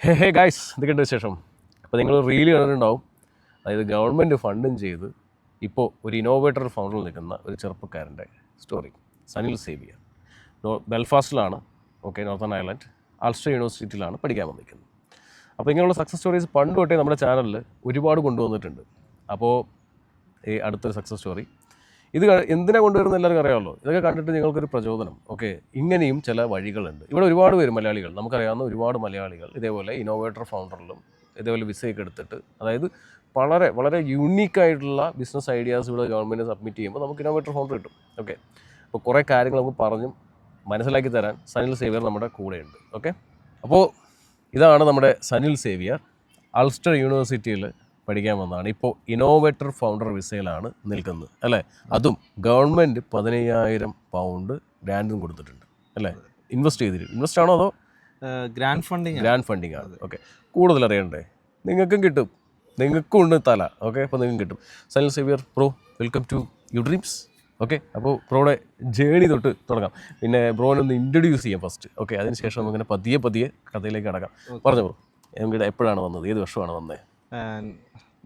Hey guys, എന്തൊക്കെയുണ്ട് വിശേഷം? അപ്പോൾ നിങ്ങൾ റീല് കണ്ടിട്ടുണ്ടാവും. അതായത് ഗവൺമെൻറ് ഫണ്ടും ചെയ്ത് ഇപ്പോൾ ഒരു ഇന്നോവേറ്റർ ഫൗണ്ടറിൽ നിൽക്കുന്ന ഒരു ചെറുപ്പക്കാരൻ്റെ സ്റ്റോറി. സനിൽ സേവിയർ ബെൽഫാസ്റ്റിലാണ്, നോർത്തേൺ അയർലൻഡ്, അൾസ്റ്റർ യൂണിവേഴ്സിറ്റിയിലാണ് പഠിക്കാൻ വന്നിരിക്കുന്നത്. അപ്പോൾ ഇങ്ങനെയുള്ള സക്സസ് സ്റ്റോറീസ് പണ്ട് തൊട്ടേ നമ്മുടെ ചാനലിൽ ഒരുപാട് കൊണ്ടുവന്നിട്ടുണ്ട്. അപ്പോൾ ഈ അടുത്തൊരു സക്സസ് സ്റ്റോറി ഇത് എന്തിനാണ് കൊണ്ടുവരുന്നത് എല്ലാവർക്കും അറിയാമല്ലോ. ഇതൊക്കെ കണ്ടിട്ട് നിങ്ങൾക്കൊരു പ്രചോദനം. ഇങ്ങനെയും ചില വഴികളുണ്ട്. ഇവിടെ ഒരുപാട് പേര് മലയാളികൾ, നമുക്കറിയാവുന്ന ഒരുപാട് മലയാളികൾ ഇതേപോലെ ഇന്നോവേറ്റർ ഫൗണ്ടറിലും ഇതേപോലെ വിസയൊക്കെ എടുത്തിട്ട്, അതായത് വളരെ വളരെ യൂണീക്കായിട്ടുള്ള ബിസിനസ് ഐഡിയാസ് ഇവിടെ ഗവൺമെൻറ് സബ്മിറ്റ് ചെയ്യുമ്പോൾ നമുക്ക് ഇന്നോവേറ്റർ ഫൗണ്ടർ കിട്ടും. അപ്പോൾ കുറേ കാര്യങ്ങൾ നമുക്ക് പറഞ്ഞും മനസ്സിലാക്കി തരാൻ സനിൽ സേവിയർ നമ്മുടെ കൂടെയുണ്ട്. അപ്പോൾ ഇതാണ് നമ്മുടെ സനിൽ സേവിയർ. അൾസ്റ്റർ യൂണിവേഴ്സിറ്റിയിൽ പഠിക്കാൻ വന്നതാണ്. ഇപ്പോൾ ഇന്നോവേറ്റർ ഫൗണ്ടർ വിസയിലാണ് നിൽക്കുന്നത്, അല്ലേ? അതും ഗവൺമെൻറ് 15,000 പൗണ്ട് ഗ്രാൻഡും കൊടുത്തിട്ടുണ്ട്, അല്ലേ? ഇൻവെസ്റ്റ് ആണോ അതോ ഗ്രാൻഡ് ഫണ്ടിങ് ആണ്? കൂടുതൽ അറിയണ്ടേ? നിങ്ങൾക്കും കിട്ടും, നിങ്ങൾക്കും ഉണ്ട് തല. അപ്പോൾ നിങ്ങൾക്കും കിട്ടും. Sanil Xavier bro, welcome to you dreams. അപ്പോൾ ബ്രോയുടെ ജേണി തൊട്ട് തുടങ്ങാം. പിന്നെ ബ്രോനെ ഒന്ന് ഇൻട്രൊഡ്യൂസ് ചെയ്യാം ഫസ്റ്റ്. അതിനുശേഷം നമുക്കിങ്ങനെ പതിയെ കഥയിലേക്ക് കടക്കാം. പറഞ്ഞു ബ്രോ, നമുക്ക് എപ്പോഴാണ് വന്നത്, ഏത് വർഷമാണ് വന്നത്,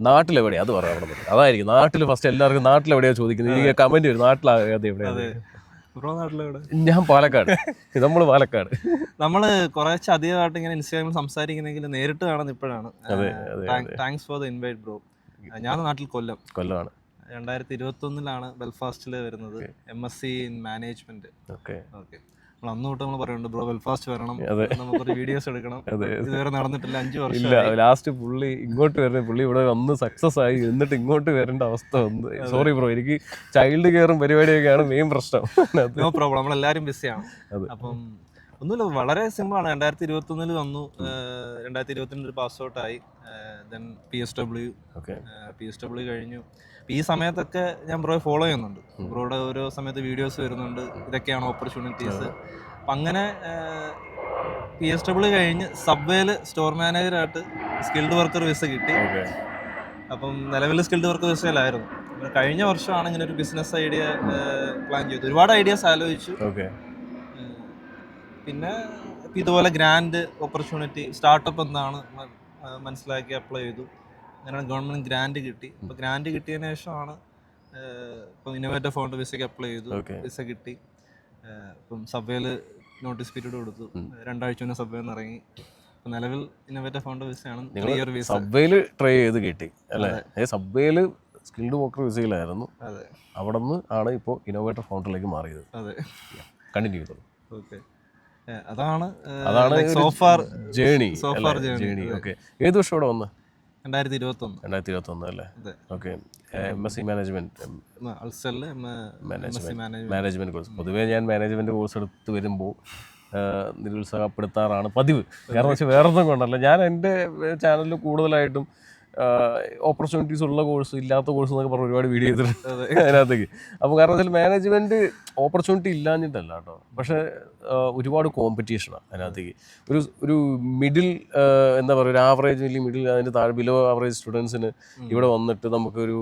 നാട്ടിലെവിടെയാണ് അത് പറയാം. അതായിരിക്കും നാട്ടിൽ ഫസ്റ്റ് എല്ലാവർക്കും നാട്ടിലെവിടെയാണ് ചോദിക്കുന്നത്. ഈ കമൻറ്റ് വരും, നാട്ടിലാകാതെ എവിടെയാണ്. ഞാൻ പാലക്കാട്. നമ്മൾ പാലക്കാട്. നമ്മൾ കുറച്ച് അധികമായിട്ട് ഇങ്ങനെ ഇൻസ്റ്റാഗ്രാമിൽ സംസാരിക്കുന്നെങ്കിൽ നേരിട്ട് കാണുന്നത് ഇപ്പോഴാണ്. Thanks for the invite bro. ഞാൻ നാട്ടിൽ കൊല്ലമാണ്. 2021 ബെൽഫാസ്റ്റിൽ വരുന്നത്. MSc in management. നമ്മൾ അന്ന് തൊട്ട് നമ്മൾ പറയുന്നുണ്ട് ബ്രോ ബെൽഫാസ്റ്റ് വരണം, നമുക്കൊരു വീഡിയോസ് എടുക്കണം. ഇതുവരെ നടന്നിട്ടില്ല, 5 വർഷം ഇല്ല. ലാസ്റ്റ് പുള്ളി ഇങ്ങോട്ട് വരുന്നത്, പുള്ളി ഇവിടെ വന്ന് സക്സസ് ആയി, എന്നിട്ട് ഇങ്ങോട്ട് വരേണ്ട അവസ്ഥ വന്ന്. സോറി ബ്രോ, എനിക്ക് ചൈൽഡ് കെയറും പരിപാടിയൊക്കെയാണ് മെയിൻ പ്രശ്നം. നോ പ്രോബ്ലം, നമ്മളെല്ലാവരും ബിസിയാണ്. അപ്പം ഒന്നുമില്ല, വളരെ സിമ്പിളാണ്. 2021 വന്നു, 2022 പാസ് ഔട്ടായി. ദെൻ PSW കഴിഞ്ഞു. ഈ സമയത്തൊക്കെ ഞാൻ ബ്രോയെ ഫോളോ ചെയ്യുന്നുണ്ട്. ബ്രോയുടെ ഓരോ സമയത്ത് വീഡിയോസ് വരുന്നുണ്ട്, ഇതൊക്കെയാണ് ഓപ്പർച്യൂണിറ്റീസ്. അപ്പം അങ്ങനെ PSW കഴിഞ്ഞ് സബ്വേയിൽ സ്റ്റോർ മാനേജറായിട്ട് സ്കിൽഡ് വർക്കർ വിസ കിട്ടി. അപ്പം നിലവിൽ സ്കിൽഡ് വർക്കർ വിസയിലായിരുന്നു. കഴിഞ്ഞ വർഷമാണ് ഇങ്ങനെ ഒരു ബിസിനസ് ഐഡിയ പ്ലാൻ ചെയ്തു. ഒരുപാട് ഐഡിയാസ് ആലോചിച്ചു. പിന്നെ ഇതുപോലെ ഗ്രാൻഡ് ഓപ്പർച്യൂണിറ്റി സ്റ്റാർട്ടപ്പ് എന്താണ് മനസ്സിലാക്കി അപ്ലൈ ചെയ്തു. അങ്ങനെയാണ് ഗവൺമെൻറ് ഗ്രാൻഡ് കിട്ടി. അപ്പോൾ ഗ്രാൻഡ് കിട്ടിയതിന് ശേഷമാണ് ഇപ്പം ഇന്നോവേറ്റർ ഫൗണ്ടർ വിസയ്ക്ക് അപ്ലൈ ചെയ്തു. വിസ കിട്ടി. ഇപ്പം സബ്വേയിൽ നോട്ടീസ് പീരീഡ് കൊടുത്തു. 2 ആഴ്ച മുന്നേ സബ്വേയിൽ നിന്ന് ഇറങ്ങി. ഇപ്പം നിലവിൽ ഇന്നോവേറ്റർ ഫൗണ്ടർ വിസയാണ്. സബ്വേയിൽ ട്രൈ ചെയ്ത് കിട്ടി, അല്ലേ? സബ്വേയിൽ സ്കിൽഡ് വർക്കർ വിസയിലായിരുന്നു. അവിടെ നിന്ന് ആണ് ഇപ്പോൾ ഇന്നോവേറ്റർ ഫൗണ്ടറിലേക്ക് മാറിയത്. കണ്ടിന്യൂ ചെയ്തത്. അതാണ് സോഫാർ ജേണി. ഏത് വർഷം ഇവിടെ വന്ന്? 2021 അല്ലേ? MSc management course. പൊതുവേ ഞാൻ മാനേജ്മെന്റ് കോഴ്സ് എടുത്ത് വരുമ്പോൾ നിരുത്സാഹപ്പെടുത്താറാണ് പതിവ്. കാരണം വെച്ചാൽ വേറൊന്നും കൊണ്ടല്ല, ഞാൻ എൻ്റെ ചാനലിൽ കൂടുതലായിട്ടും ഓപ്പർച്യൂണിറ്റീസ് ഉള്ള കോഴ്സ്, ഇല്ലാത്ത കോഴ്സ് എന്നൊക്കെ പറഞ്ഞ് ഒരുപാട് വീഡിയോ ചെയ്തിട്ടുണ്ട് അതിനകത്തേക്ക്. അപ്പോൾ കാരണം വെച്ചാൽ മാനേജ്മെൻറ്റ് ഓപ്പർച്യൂണിറ്റി ഇല്ലാഞ്ഞിട്ടല്ല കേട്ടോ, പക്ഷേ ഒരുപാട് കോമ്പറ്റീഷനാണ് അതിനകത്തേക്ക്. ഒരു മിഡിൽ എന്താ പറയുക, ഒരു ആവറേജ് വലിയ മിഡിൽ, അതിൻ്റെ താഴെ ബിലോ ആവറേജ് സ്റ്റുഡൻസിന് ഇവിടെ വന്നിട്ട് നമുക്കൊരു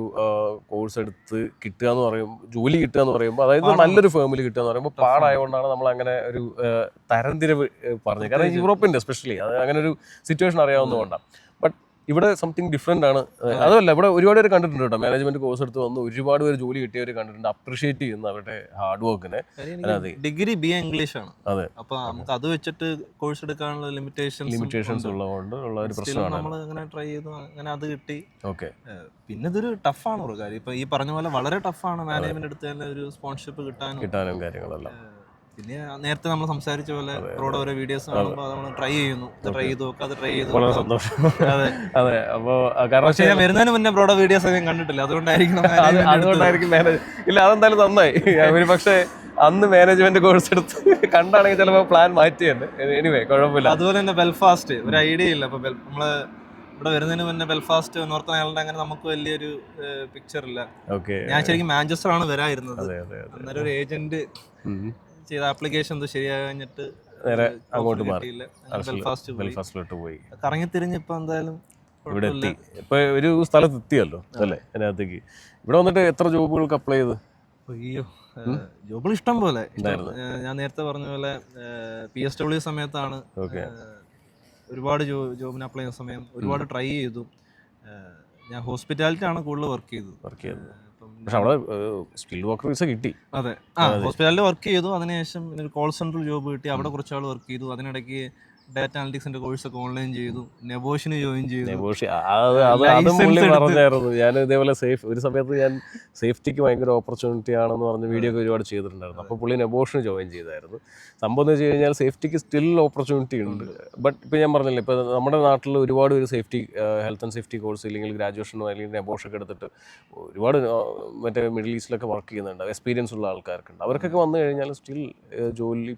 കോഴ്സ് എടുത്ത് കിട്ടുക എന്ന് പറയുമ്പോൾ, ജോലി കിട്ടുക എന്ന് പറയുമ്പോൾ, അതായത് നല്ലൊരു ഫേമിൽ കിട്ടുക എന്ന് പറയുമ്പോൾ പാടായതുകൊണ്ടാണ് നമ്മൾ അങ്ങനെ ഒരു തരംതിരിവ് പറഞ്ഞത്. കാരണം യൂറോപ്പിൻ്റെ എസ്പെഷ്യലി അത് അങ്ങനെ ഒരു സിറ്റുവേഷൻ അറിയാവുന്നതുകൊണ്ടാണ്. ബട്ട് ഇവിടെ സംതിങ് ഡിഫറെൻ്റ് ആണ്. അതല്ല, ഇവിടെ ഒരുപാട് പേര് കണ്ടിട്ടുണ്ട് കേട്ടോ, മാനേജ്മെന്റ് കോഴ്സ് എടുത്ത് വന്ന് ഒരുപാട് പേര് ജോലി കിട്ടിയവർ കണ്ടിട്ടുണ്ട്. അപ്രീഷിയേറ്റ് ചെയ്യുന്ന അവരുടെ ഹാർഡ് വർക്കിനെ. ഡിഗ്രി BA ഇംഗ്ലീഷ് ആണ്. അതെ. അപ്പോൾ നമുക്ക് അത് വെച്ചിട്ട് കോഴ്സ് എടുക്കാനുള്ള ലിമിറ്റേഷൻസ് ഉള്ളതുകൊണ്ട് ഉള്ള ഒരു പ്രശ്നമാണ്. നമ്മൾ അങ്ങനെ ട്രൈ ചെയ്തു, അങ്ങനെ അത് കിട്ടി. പിന്നെ ഇതൊരു ടഫാണ് ഒരു കാര്യം. ഇപ്പൊ ഈ പറഞ്ഞ പോലെ വളരെ ടഫാണ് മാനേജ്മെന്റ് എടുത്ത് തന്നെ ഒരു സ്പോൺസർഷിപ്പ് കിട്ടാനും കാര്യങ്ങളെല്ലാം. പിന്നെ നേരത്തെ നമ്മൾ സംസാരിച്ച പോലെ ബ്രോയുടെ ഓരോ വീഡിയോസ് കാണുമ്പോൾ നമ്മൾ ട്രൈ ചെയ്യുന്നു, ട്രൈ ചെയ്തു. വളരെ സന്തോഷം. അതെ. അപ്പോൾ പക്ഷേ ഞാൻ വരുന്നതിന് മുന്നേ ബ്രോയുടെ വീഡിയോസ് ഒക്കെ കണ്ടിട്ടില്ല, അതുകൊണ്ടായിരിക്കും ഇല്ല, അതെന്തായാലും നന്നായി. ഒരു പക്ഷേ അന്ന് മാനേജ്മെന്റ് കോഴ്സ് എടുത്ത് കണ്ടാണെങ്കിൽ ചിലപ്പോൾ പ്ലാൻ മാറ്റിയുണ്ട്. എനിവേ കുഴപ്പമില്ല. അതുപോലെ തന്നെ ബെൽഫാസ്റ്റ് ഒരു ഐഡിയ ഇല്ല. അപ്പോൾ നമ്മള് ഇവിടെ വരുന്നതിന് മുന്നേ ബെൽഫാസ്റ്റ് നോർത്ത് അയർലൻഡ് അങ്ങനെ നമുക്ക് വലിയൊരു പിക്ചർ ഇല്ല. ഞാൻ ശരിക്കും മാഞ്ചസ്റ്റർ ആണ് വരായിരുന്നത്. അന്നേരം ഒരു ഏജന്റ് ചെയ്ത ആപ്ലിക്കേഷൻ എന്തോ ശരിയാഞ്ഞിട്ട് നേരെ അങ്ങോട്ട് മാറി, ബെൽഫാസ്റ്റിലോട്ട് പോയി. കറങ്ങി തിരിഞ്ഞ് ഇപ്പൊ എന്തായാലും ഇവിടെ എത്തി. ഇപ്പൊ ഒരു സ്ഥലത്ത് എത്തിയല്ലോ, അല്ലേ? അതിനകത്തേക്ക് ഇവിടെ വന്നിട്ട് എത്ര ജോബുകൾക്ക് അപ്ലൈ ചെയ്ത്? അയ്യോ, ജോബുകൾ ഇഷ്ടം പോലെ. ഞാൻ നേരത്തെ പറഞ്ഞ പോലെ PSW സമയത്താണ് ഒരുപാട് ജോബിന് അപ്ലൈ ചെയ്യുന്ന സമയം ഒരുപാട് ട്രൈ ചെയ്തു. ഞാൻ ഹോസ്പിറ്റാലിറ്റി ആണ് കൂടുതൽ വർക്ക് ചെയ്തത്. പക്ഷെ അവിടെ സ്കിൽഡ് വർക്കർ വിസ കിട്ടി. അതെ, ഹോസ്പിറ്റാലിൽ വർക്ക് ചെയ്തു. അതിനുശേഷം ഒരു കോൾ സെൻറ്റർ ജോബ് കിട്ടി. അവിടെ കുറച്ചാൾ വർക്ക് ചെയ്തു. അതിനിടയ്ക്ക് ഡാറ്റ അനലിറ്റിക്സിന്റെ കോഴ്സൊക്കെ ഓൺലൈൻ ചെയ്തു. നെബോഷിന് ജോയിൻ ചെയ്തു. പറഞ്ഞായിരുന്നു ഞാൻ ഇതേപോലെ ഒരു സമയത്ത് ഞാൻ സേഫ്റ്റിക്ക് ഭയങ്കര ഓപ്പർച്യൂണിറ്റി ആണെന്ന് പറഞ്ഞ് വീഡിയോ ഒക്കെ ഒരുപാട് ചെയ്തിട്ടുണ്ടായിരുന്നു. അപ്പോൾ പുള്ളി നെബോഷിന് ജോയിൻ ചെയ്തായിരുന്നു. സംഭവം എന്ന് വെച്ച് കഴിഞ്ഞാൽ സേഫ്റ്റിക്ക് സ്റ്റിൽ ഓപ്പർച്യൂണിറ്റി ഉണ്ട്. ബട്ട് ഇപ്പോൾ ഞാൻ പറഞ്ഞില്ല, ഇപ്പോൾ നമ്മുടെ നാട്ടിൽ ഒരുപാട് ഒരു safety health and safety course ഇല്ലെങ്കിൽ ഗ്രാജുവേഷനോ അല്ലെങ്കിൽ നെബോഷൊക്കെ എടുത്തിട്ട് ഒരുപാട് മറ്റേ മിഡിൽ ഈസ്റ്റിലൊക്കെ വർക്ക് ചെയ്യുന്നുണ്ട്, എക്സ്പീരിയൻസ് ഉള്ള ആൾക്കാർക്കുണ്ട്. അവർക്കൊക്കെ വന്നു കഴിഞ്ഞാൽ സ്റ്റിൽ ജോലി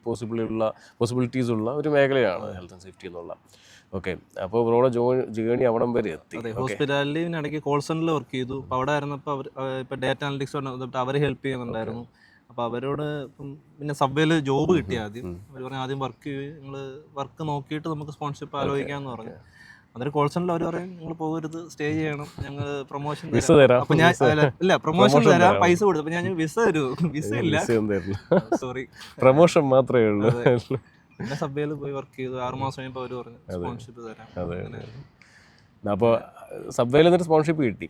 പോസിബിലിറ്റീസ് ഉള്ള ഒരു മേഖലയാണ് ഹെൽത്ത് ആൻഡ് സേഫ്റ്റി എന്നുള്ള. ഓക്കെ, അപ്പോൾ ഇവരോടെ ജേണി അവിടം വരെ എത്തി. ഹോസ്പിറ്റാലിൽ ഇടയ്ക്ക് കോൾ സെന്ററിൽ വർക്ക് ചെയ്തു. അപ്പോൾ അവിടെ ആയിരുന്നപ്പോൾ അവർ ഇപ്പോൾ ഡാറ്റ അനലിറ്റിക്സ് അവർ ഹെൽപ്പ് ചെയ്യുന്നുണ്ടായിരുന്നു. അപ്പോൾ അവരോട് പിന്നെ സബ്വേയിൽ ജോബ് കിട്ടി. ആദ്യം അവർ പറഞ്ഞു ആദ്യം നിങ്ങൾ വർക്ക് നോക്കിയിട്ട് നമുക്ക് സ്പോൺസർഷിപ്പ് ആലോചിക്കാമെന്ന് പറഞ്ഞു. അന്നേരം കോൾ സെന്ററിൽ അവർ പറയും നിങ്ങൾ പോകരുത്, സ്റ്റേ ചെയ്യണം, ഞങ്ങൾ പ്രൊമോഷൻ തരാം. അപ്പോൾ ഞാൻ ഇല്ല പ്രൊമോഷൻ തരാം, പൈസ കൊടുത്തു. അപ്പോൾ ഞാൻ വിസ തരൂ, വിസ ഇല്ല, സോറി പ്രൊമോഷൻ മാത്രമേ ഉള്ളൂ. പിന്നെ സബ്വേയിൽ പോയി വർക്ക് ചെയ്തു. 6 മാസം കഴിയുമ്പോൾ അവർ പറഞ്ഞു സ്പോൺസർഷിപ്പ് തരാം. അപ്പോൾ സബ്വേയിൽ എന്നിട്ട് സ്പോൺസർഷിപ്പ് കിട്ടി.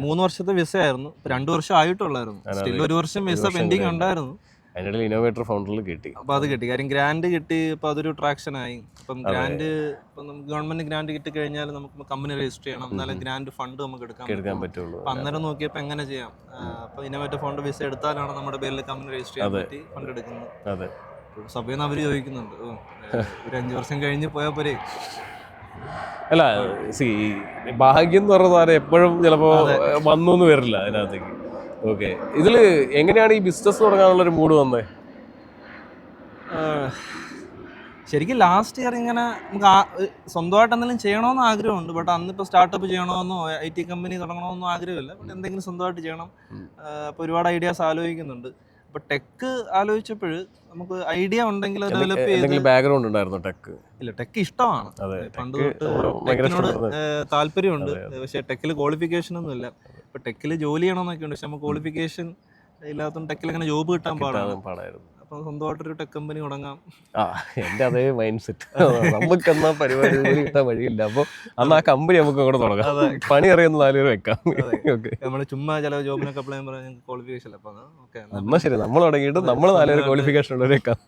3 വർഷത്തെ വിസ ആയിരുന്നു. 2 വർഷം ആയിട്ടുള്ളായിരുന്നു. സ്റ്റിൽ 1 വർഷം വിസ പെൻഡിങ് ഉണ്ടായിരുന്നു. അതിനിടയിൽ ഇന്നോവേറ്റർ ഫൗണ്ടറിൽ കിട്ടി. അപ്പോൾ അത് കിട്ടി. കാര്യം ഗ്രാൻഡ് കിട്ടി. അപ്പോൾ അതൊരു ട്രാക്ഷൻ ആയി. അപ്പം ഗ്രാൻഡ് ഇപ്പം ഗവൺമെന്റ് ഗ്രാൻഡ് കിട്ടിക്കഴിഞ്ഞാൽ നമുക്ക് കമ്പനി രജിസ്റ്റർ ചെയ്യണം, എന്നാലും ഗ്രാൻഡ് ഫണ്ട് നമുക്ക് എടുക്കാൻ പറ്റുള്ളൂ. അപ്പം അന്നേരം നോക്കിയപ്പോൾ എങ്ങനെ ചെയ്യാം. അപ്പോൾ ഇന്നോവേറ്റർ ഫൗണ്ട് വിസ എടുത്താലാണ് നമ്മുടെ പേരിൽ കമ്പനി രജിസ്റ്റർ ചെയ്യാൻ പറ്റി ഫണ്ട് എടുക്കുന്നത്. സഭയിൽ നിന്ന് അവർ ചോദിക്കുന്നുണ്ട്, ഒരു 5 വർഷം കഴിഞ്ഞ് പോയാൽ പോരെ. അല്ല, ഭാഗ്യം എന്ന് പറഞ്ഞ സാധനം എപ്പോഴും ചിലപ്പോൾ വന്നൊന്നും വരില്ല അതിനകത്തേക്ക്. ഓക്കെ, ഇതിൽ എങ്ങനെയാണ് ഈ ബിസിനസ് തുടങ്ങാനുള്ളൊരു മൂഡ് വന്നത്? ശരിക്കും ലാസ്റ്റ് ഇയർ ഇങ്ങനെ നമുക്ക് സ്വന്തമായിട്ട് എന്തെങ്കിലും ചെയ്യണമെന്ന് ആഗ്രഹമുണ്ട്. ബട്ട് അന്നിപ്പോൾ സ്റ്റാർട്ടപ്പ് ചെയ്യണമെന്നോ IT കമ്പനി തുടങ്ങണമെന്നോ ആഗ്രഹമില്ല. ബട്ട് എന്തെങ്കിലും സ്വന്തമായിട്ട് ചെയ്യണം. അപ്പോൾ ഒരുപാട് ഐഡിയാസ് ആലോചിക്കുന്നുണ്ട്. അപ്പോൾ ടെക്ക് ആലോചിച്ചപ്പോൾ നമുക്ക് ഐഡിയ ഉണ്ടെങ്കിൽ ഡെവലപ്പ് ചെയ്ത് ബാക്ക്ഗ്രൗണ്ട് ഉണ്ടായിരുന്നു. ടെക്ക് ഇഷ്ടമാണ്, പണ്ട് തൊട്ട് ടെക്കിനോട് താല്പര്യമുണ്ട്. പക്ഷേ ടെക്കിൽ ക്വാളിഫിക്കേഷൻ ഒന്നും ഇല്ല. ഇപ്പൊ ടെക്കിൽ ജോലി ചെയ്യണമെന്നൊക്കെ ഉണ്ട്. പക്ഷെ നമുക്ക് ക്വാളിഫിക്കേഷൻ ഇല്ലാത്തതുകൊണ്ട് ടെക്കിൽ അങ്ങനെ ജോബ് കിട്ടാൻ പാടായിരുന്നു. അപ്പൊ സ്വന്തമായിട്ടൊരു ടെക് കമ്പനി തുടങ്ങാം. എന്റെ അതേ മൈൻഡ് സെറ്റ്. നമുക്ക് എന്നാ പരിപാടി കിട്ടാൻ വഴിയില്ല. അപ്പൊ അന്ന് ആ കമ്പനി നമുക്ക് അങ്ങോട്ട് തുടങ്ങാം, പണി അറിയുന്ന 4 പേര് വെക്കാം. നമ്മള് ചുമ്മാ ചില ജോബിനൊക്കെ അപ്ലൈ ചെയ്യാൻ ക്വാളിഫിക്കേഷൻ ഇല്ല. എന്നാ ശരി, നമ്മൾ തുടങ്ങിയിട്ട് നമ്മൾ 4 പേര് ക്വാളിഫിക്കേഷൻ ഉള്ളവരെ വെക്കാം.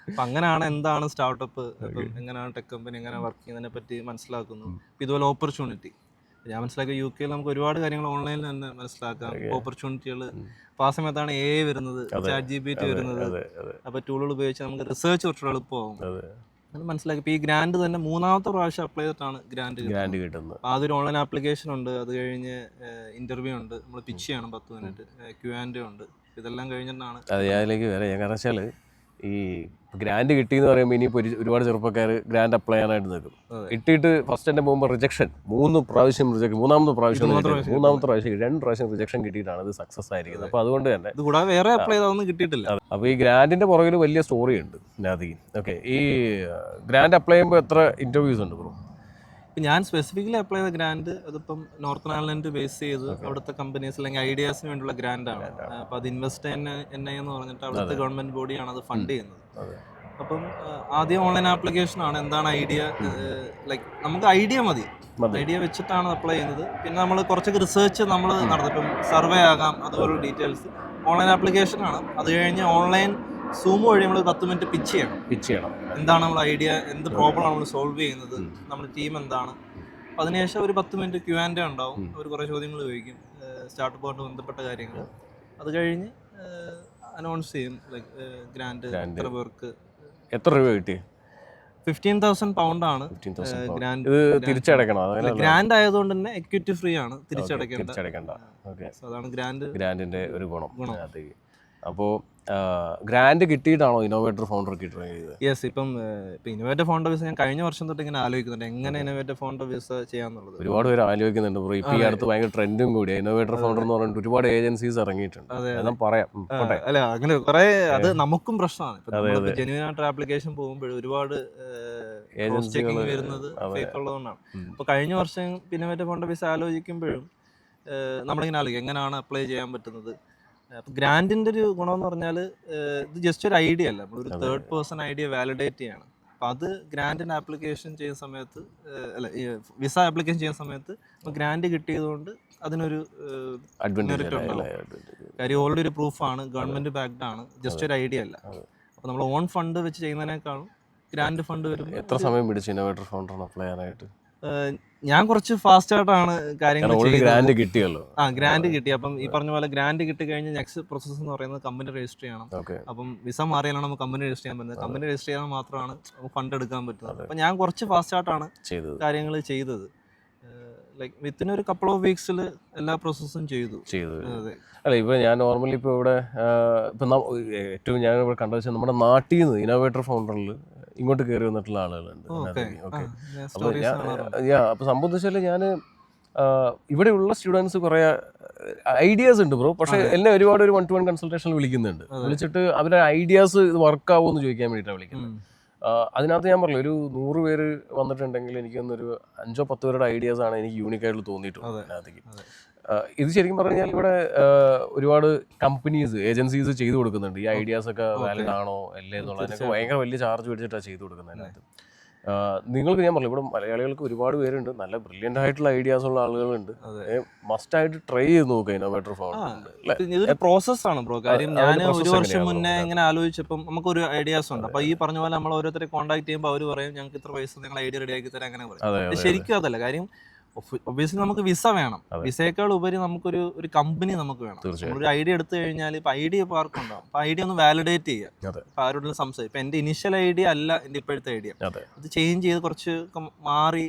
അപ്പൊ അങ്ങനെയാണ് എന്താണ് സ്റ്റാർട്ടപ്പ്, എങ്ങനെയാണ് ടെക് കമ്പനി എങ്ങനെ വർക്ക് ചെയ്യുന്നതിനെ പറ്റി മനസ്സിലാക്കുന്നു. ഇതുപോലെ ഓപ്പർച്യൂണിറ്റി ഞാൻ മനസ്സിലാക്കിയ UK നമുക്ക് ഒരുപാട് കാര്യങ്ങൾ ഓൺലൈനിൽ തന്നെ മനസ്സിലാക്കാം. ഓപ്പർച്യൂണിറ്റികൾ. അപ്പോൾ ആ സമയത്താണ് AI വരുന്നത്, ChatGPT വരുന്നത്. അപ്പോൾ ടൂളുകൾ ഉപയോഗിച്ച് നമുക്ക് റിസർച്ച് കുറച്ചുകൂടെ എളുപ്പമാകും. അത് മനസ്സിലാക്കി. ഇപ്പോൾ ഈ ഗ്രാൻഡ് തന്നെ 3ാമത്തെ പ്രാവശ്യം അപ്ലൈ ചെയ്തിട്ടാണ് ഗ്രാൻഡ് കിട്ടുന്നത്. അതൊരു ഓൺലൈൻ ആപ്ലിക്കേഷൻ ഉണ്ട്. അത് കഴിഞ്ഞ് ഇന്റർവ്യൂ ഉണ്ട്, നമ്മൾ പിച്ച് ചെയ്യണം 10 മിനിറ്റ്, Q&A ഉണ്ട്. ഇതെല്ലാം കഴിഞ്ഞിട്ടാണ് അതിലേക്ക് വരാം. കാരണം വെച്ചാൽ ഈ ഗ്രാൻഡ് കിട്ടിയെന്ന് പറയുമ്പോൾ ഇനിയിപ്പോൾ ഒരുപാട് ചെറുപ്പക്കാർ ഗ്രാൻഡ് അപ്ലൈ ചെയ്യാനായിട്ട് നിൽക്കും. കിട്ടിയിട്ട് ഫസ്റ്റ് എൻ്റെ പോകുമ്പോൾ റിജക്ഷൻ 3 പ്രാവശ്യം റിജക്ഷൻ, 3ാമത്തെ പ്രാവശ്യം 2 പ്രാവശ്യം റിജക്ഷൻ കിട്ടിയിട്ടാണ് ഇത് സക്സസ് ആയിരിക്കുന്നത്. അപ്പോൾ അതുകൊണ്ട് തന്നെ വേറെ അപ്ലൈ ചെയ്തൊന്നും കിട്ടിയിട്ടില്ല. അപ്പോൾ ഈ ഗ്രാൻഡിൻ്റെ പുറകിൽ വലിയ സ്റ്റോറി ഉണ്ട് ഇതിനകത്തേക്ക്. ഓക്കെ, ഈ ഗ്രാൻഡ് അപ്ലൈ ചെയ്യുമ്പോൾ എത്ര ഇൻ്റർവ്യൂസ് ഉണ്ട് ബ്രോ? ഞാൻ സ്പെസിഫിക്കലി അപ്ലൈ ചെയ്ത ഗ്രാൻഡ് അതിപ്പം നോർത്ത് അയർലൻഡ് ബേസ് ചെയ്ത് അവിടുത്തെ കമ്പനീസ് അല്ലെങ്കിൽ ഐഡിയാസിന് വേണ്ടിയുള്ള ഗ്രാൻഡാണ്. അപ്പോൾ അത് ഇൻവെസ്റ്റ് NI എന്ന് പറഞ്ഞിട്ട് അവിടുത്തെ ഗവൺമെന്റ് ബോഡിയാണ് അത് ഫണ്ട് ചെയ്യുന്നത്. അപ്പം ആദ്യം ഓൺലൈൻ ആപ്ലിക്കേഷൻ ആണ്. എന്താണ് ഐഡിയ, ലൈക്ക് നമുക്ക് ഐഡിയ മതി, ഐഡിയ വെച്ചിട്ടാണ് അപ്ലൈ ചെയ്യുന്നത്. പിന്നെ നമ്മൾ കുറച്ചൊക്കെ റിസർച്ച് നമ്മൾ നടത്തും. ഇപ്പം സർവേ ആകാം, അതുപോലെ ഡീറ്റെയിൽസ്. ഓൺലൈൻ ആപ്ലിക്കേഷൻ ആണ്. അത് കഴിഞ്ഞ് ഓൺലൈൻ സൂം വഴി നമ്മൾ 10 മിനിറ്റ് പിച്ച് ചെയ്യണം. എന്താണ് നമ്മൾ ഐഡിയ, എന്ത് പ്രോബ്ലം നമ്മൾ സോൾവ് ചെയ്യുന്നത്, നമ്മുടെ ടീം എന്താണ്. അതിനുശേഷം ഒരു 10 മിനിറ്റ് Q&A ഉണ്ടാവും. അവർ കുറേ ചോദ്യങ്ങൾ ചോദിക്കും, സ്റ്റാർട്ടപ്പുമായിട്ട് ബന്ധപ്പെട്ട കാര്യങ്ങൾ. അത് കഴിഞ്ഞ് അനൗൺസ് ചെയ്യും, ലൈക്ക് ഗ്രാൻഡ് എത്ര പേർക്ക്. എത്ര രൂപ കിട്ടി? 15,000 പൗണ്ടാണ് ഗ്രാൻഡ്. തിരിച്ചടക്കണം. ഗ്രാൻഡ് ആയതുകൊണ്ട് തന്നെ എക്വിറ്റി ഫ്രീ ആണ്, തിരിച്ചടക്കേണ്ട. അതാണ് ഗ്രാൻഡിന്റെ ഒരു ഗുണം. അപ്പോൾ ഗ്രാൻഡ് കിട്ടിയിട്ടാണോ ഇന്നോവേറ്റർ ഫൗണ്ടർ കിട്ടുന്നത്? യെസ്. ഇപ്പം ഇന്നോവേറ്റർ ഫൗണ്ടർ വിസ ഞാൻ കഴിഞ്ഞ വർഷം തൊട്ട് ഇങ്ങനെ ആലോചിക്കുന്നുണ്ട്, എങ്ങനെ ഇന്നോവേറ്റർ ഫൗണ്ടർ വിസ ചെയ്യാന്നുള്ളത്. ഒരുപാട് പേര് ആലോചിക്കുന്നുണ്ട് ബ്രോ. ഇപ്പോൾ ഈ അടുത്ത് ഭയങ്കര ട്രെൻഡും കൂടി ഇന്നോവേറ്റർ ഫൗണ്ടർ എന്ന് പറഞ്ഞിട്ട് ഒരുപാട് ഏജൻസീസ് ഇറങ്ങിയിട്ടുണ്ട്. അല്ല, അങ്ങനെ കുറെ, അത് നമുക്കും പ്രശ്നമാണ്. ജെന്യുവൻ ആയിട്ട് ആപ്ലിക്കേഷൻ പോകുമ്പോൾ ഒരുപാട് ചെക്കിങ് വരുന്നത് ഫേക്ക് ഉള്ളതുകൊണ്ടാണ്. അപ്പോൾ കഴിഞ്ഞ വർഷം ഇന്നോവേറ്റർ ഫൗണ്ടർ വിസ ആലോചിക്കുമ്പോഴും നമ്മളിങ്ങനെ ആലോചിക്കും എങ്ങനെയാണ് അപ്ലൈ ചെയ്യാൻ പറ്റുന്നത്. അപ്പോൾ ഗ്രാൻഡിൻ്റെ ഒരു ഗുണമെന്ന് പറഞ്ഞാൽ ഇത് ജസ്റ്റ് ഒരു ഐഡിയ അല്ല, നമ്മളൊരു തേർഡ് പേഴ്സൺ ഐഡിയ വാലിഡേറ്റ് ചെയ്യണം. അപ്പം അത് ഗ്രാൻഡിന് ആപ്ലിക്കേഷൻ ചെയ്യുന്ന സമയത്ത് അല്ല വിസ ആപ്ലിക്കേഷൻ ചെയ്യുന്ന സമയത്ത് ഗ്രാൻഡ് കിട്ടിയതുകൊണ്ട് അതിനൊരു മെറിറ്റ് ഉണ്ടാവും. കാര്യം ഓൾറെഡി ഒരു പ്രൂഫാണ്, ഗവൺമെൻറ് ബാക്ക്ഡ് ആണ്, ജസ്റ്റ് ഒരു ഐഡിയ അല്ല. അപ്പോൾ നമ്മൾ ഓൺ ഫണ്ട് വെച്ച് ചെയ്യുന്നതിനേക്കാളും ഗ്രാൻഡ് ഫണ്ട് വരുമ്പോൾ. എത്ര സമയം പിടിച്ചു ഇന്നോവേറ്റർ ഫൗണ്ടർ അപ്ലൈ ചെയ്യാനായിട്ട്? ഞാൻ കുറച്ച് ഫാസ്റ്റ് ആയിട്ടാണ് കാര്യങ്ങൾ ഗ്രാൻഡ് കിട്ടിയല്ലോ. ഗ്രാൻഡ് കിട്ടി. അപ്പം ഈ പറഞ്ഞ പോലെ ഗ്രാൻഡ് കിട്ടി കഴിഞ്ഞ് നെക്സ്റ്റ് പ്രോസസ്സ് എന്ന് പറയുന്നത് കമ്പനി രജിസ്റ്റർ ചെയ്യണം. അപ്പം വിസ മാറിയാലാണ് നമുക്ക് കമ്പനി രജിസ്റ്റർ ചെയ്യാൻ പറ്റുന്നത്. കമ്പനി രജിസ്റ്റർ ചെയ്യാൻ മാത്രമാണ് ഫണ്ട് എടുക്കാൻ പറ്റുന്നത്. അപ്പം ഞാൻ കുറച്ച് ഫാസ്റ്റ് ആയിട്ടാണ് കാര്യങ്ങൾ ചെയ്തത്. ലൈക്ക് വിത്തിൻ ഒരു കപ്പിൾ ഓഫ് വീക്സിൽ എല്ലാ പ്രോസസ്സും ചെയ്തു. അല്ല, ഇപ്പോൾ ഞാൻ നോർമലി ഇപ്പോൾ ഇവിടെ ഇപ്പം ഏറ്റവും ഞാൻ ഇവിടെ കണ്ടു വെച്ചാൽ നമ്മുടെ നാട്ടിൽ നിന്ന് ഇന്നോവേറ്റർ ഫൗണ്ടറിൽ ഇങ്ങോട്ട് കയറി വന്നിട്ടുള്ള ആളുകളുണ്ട്. അപ്പോൾ സംഭവം വെച്ചാൽ ഞാൻ ഇവിടെയുള്ള സ്റ്റുഡൻസ് കുറേ ഐഡിയാസ് ഉണ്ട് ബ്രോ. പക്ഷേ എന്നെ ഒരുപാട് ഒരു 1-to-1 കൺസൾട്ടേഷനിൽ വിളിക്കുന്നുണ്ട്. വിളിച്ചിട്ട് അവരുടെ ഐഡിയാസ് വർക്ക് ആവുമോ എന്ന് ചോദിക്കാൻ വേണ്ടിയിട്ടാണ് വിളിക്കുന്നത്. അതിനകത്ത് ഞാൻ പറഞ്ഞു ഒരു 100 പേര് വന്നിട്ടുണ്ടെങ്കിൽ എനിക്കൊന്നൊരു 5-10 പേരുടെ ഐഡിയാസ് ആണ് എനിക്ക് യൂണിക്കായിട്ട് തോന്നിയിട്ടുള്ളത് അതിനകത്തേക്ക്. ഇത് ശരിക്കും പറഞ്ഞാൽ ഇവിടെ ഒരുപാട് കമ്പനീസ് ഏജൻസീസ് ചെയ്തു കൊടുക്കുന്നുണ്ട്. ഈ ഐഡിയാസ് ഒക്കെ വാലിഡ് ആണോ അല്ലേ എന്നുള്ളതിനൊക്കെ ഭയങ്കര വലിയ ചാർജ് മേടിച്ചിട്ടാണ് ചെയ്തു കൊടുക്കുന്നത്. അതിനകത്ത് നിങ്ങൾക്ക് ഞാൻ പറഞ്ഞു ഇവിടെ മലയാളികൾക്ക് ഒരുപാട് പേരുണ്ട്, നല്ല ബ്രില്യൻ്റ് ആയിട്ടുള്ള ഐഡിയാസ് ഉള്ള ആളുകളുണ്ട്. മസ്റ്റ് ആയിട്ട് ട്രൈ ചെയ്ത് നോക്കുക ഇന്നോവേറ്റർ ഫൗണ്ടർ. ഇതൊരു പ്രോസസ്സാണ് ബ്രോ. കാര്യം ഞാൻ ഒരു വർഷം മുന്നേ ഇങ്ങനെ ആലോചിച്ചപ്പം നമുക്കൊരു ഐഡിയാസ് ഉണ്ട്. അപ്പോൾ ഈ പറഞ്ഞ പോലെ നമ്മൾ ഓരോരുത്തരെ കോൺടാക്ട് ചെയ്യുമ്പോൾ അവർ പറയും ഞങ്ങൾക്ക് ഇത്ര പൈസ നിങ്ങൾ ഐഡിയ റെഡിയാക്കി തരാം, അങ്ങനെ പറയും. ശരിക്കും അതല്ല കാര്യം. ഒബ്വിയസ്ലി നമുക്ക് വിസ വേണം. വിസയേക്കാൾ ഉപരി നമുക്കൊരു കമ്പനി നമുക്ക് വേണം. ഒരു ഐഡിയ എടുത്തു കഴിഞ്ഞാൽ ഇപ്പൊ ഐഡിയ ഇപ്പോൾ ആർക്കുണ്ടാവും. അപ്പൊ ഐഡിയ ഒന്ന് വാലിഡേറ്റ് ചെയ്യുക. ഇപ്പൊ ആരോടും സംസാരിക്കും. ഇപ്പൊ എന്റെ ഇനിഷ്യൽ ഐഡിയ അല്ല എന്റെ ഇപ്പോഴത്തെ ഐഡിയ, അത് ചേഞ്ച് ചെയ്ത് കുറച്ച് മാറി.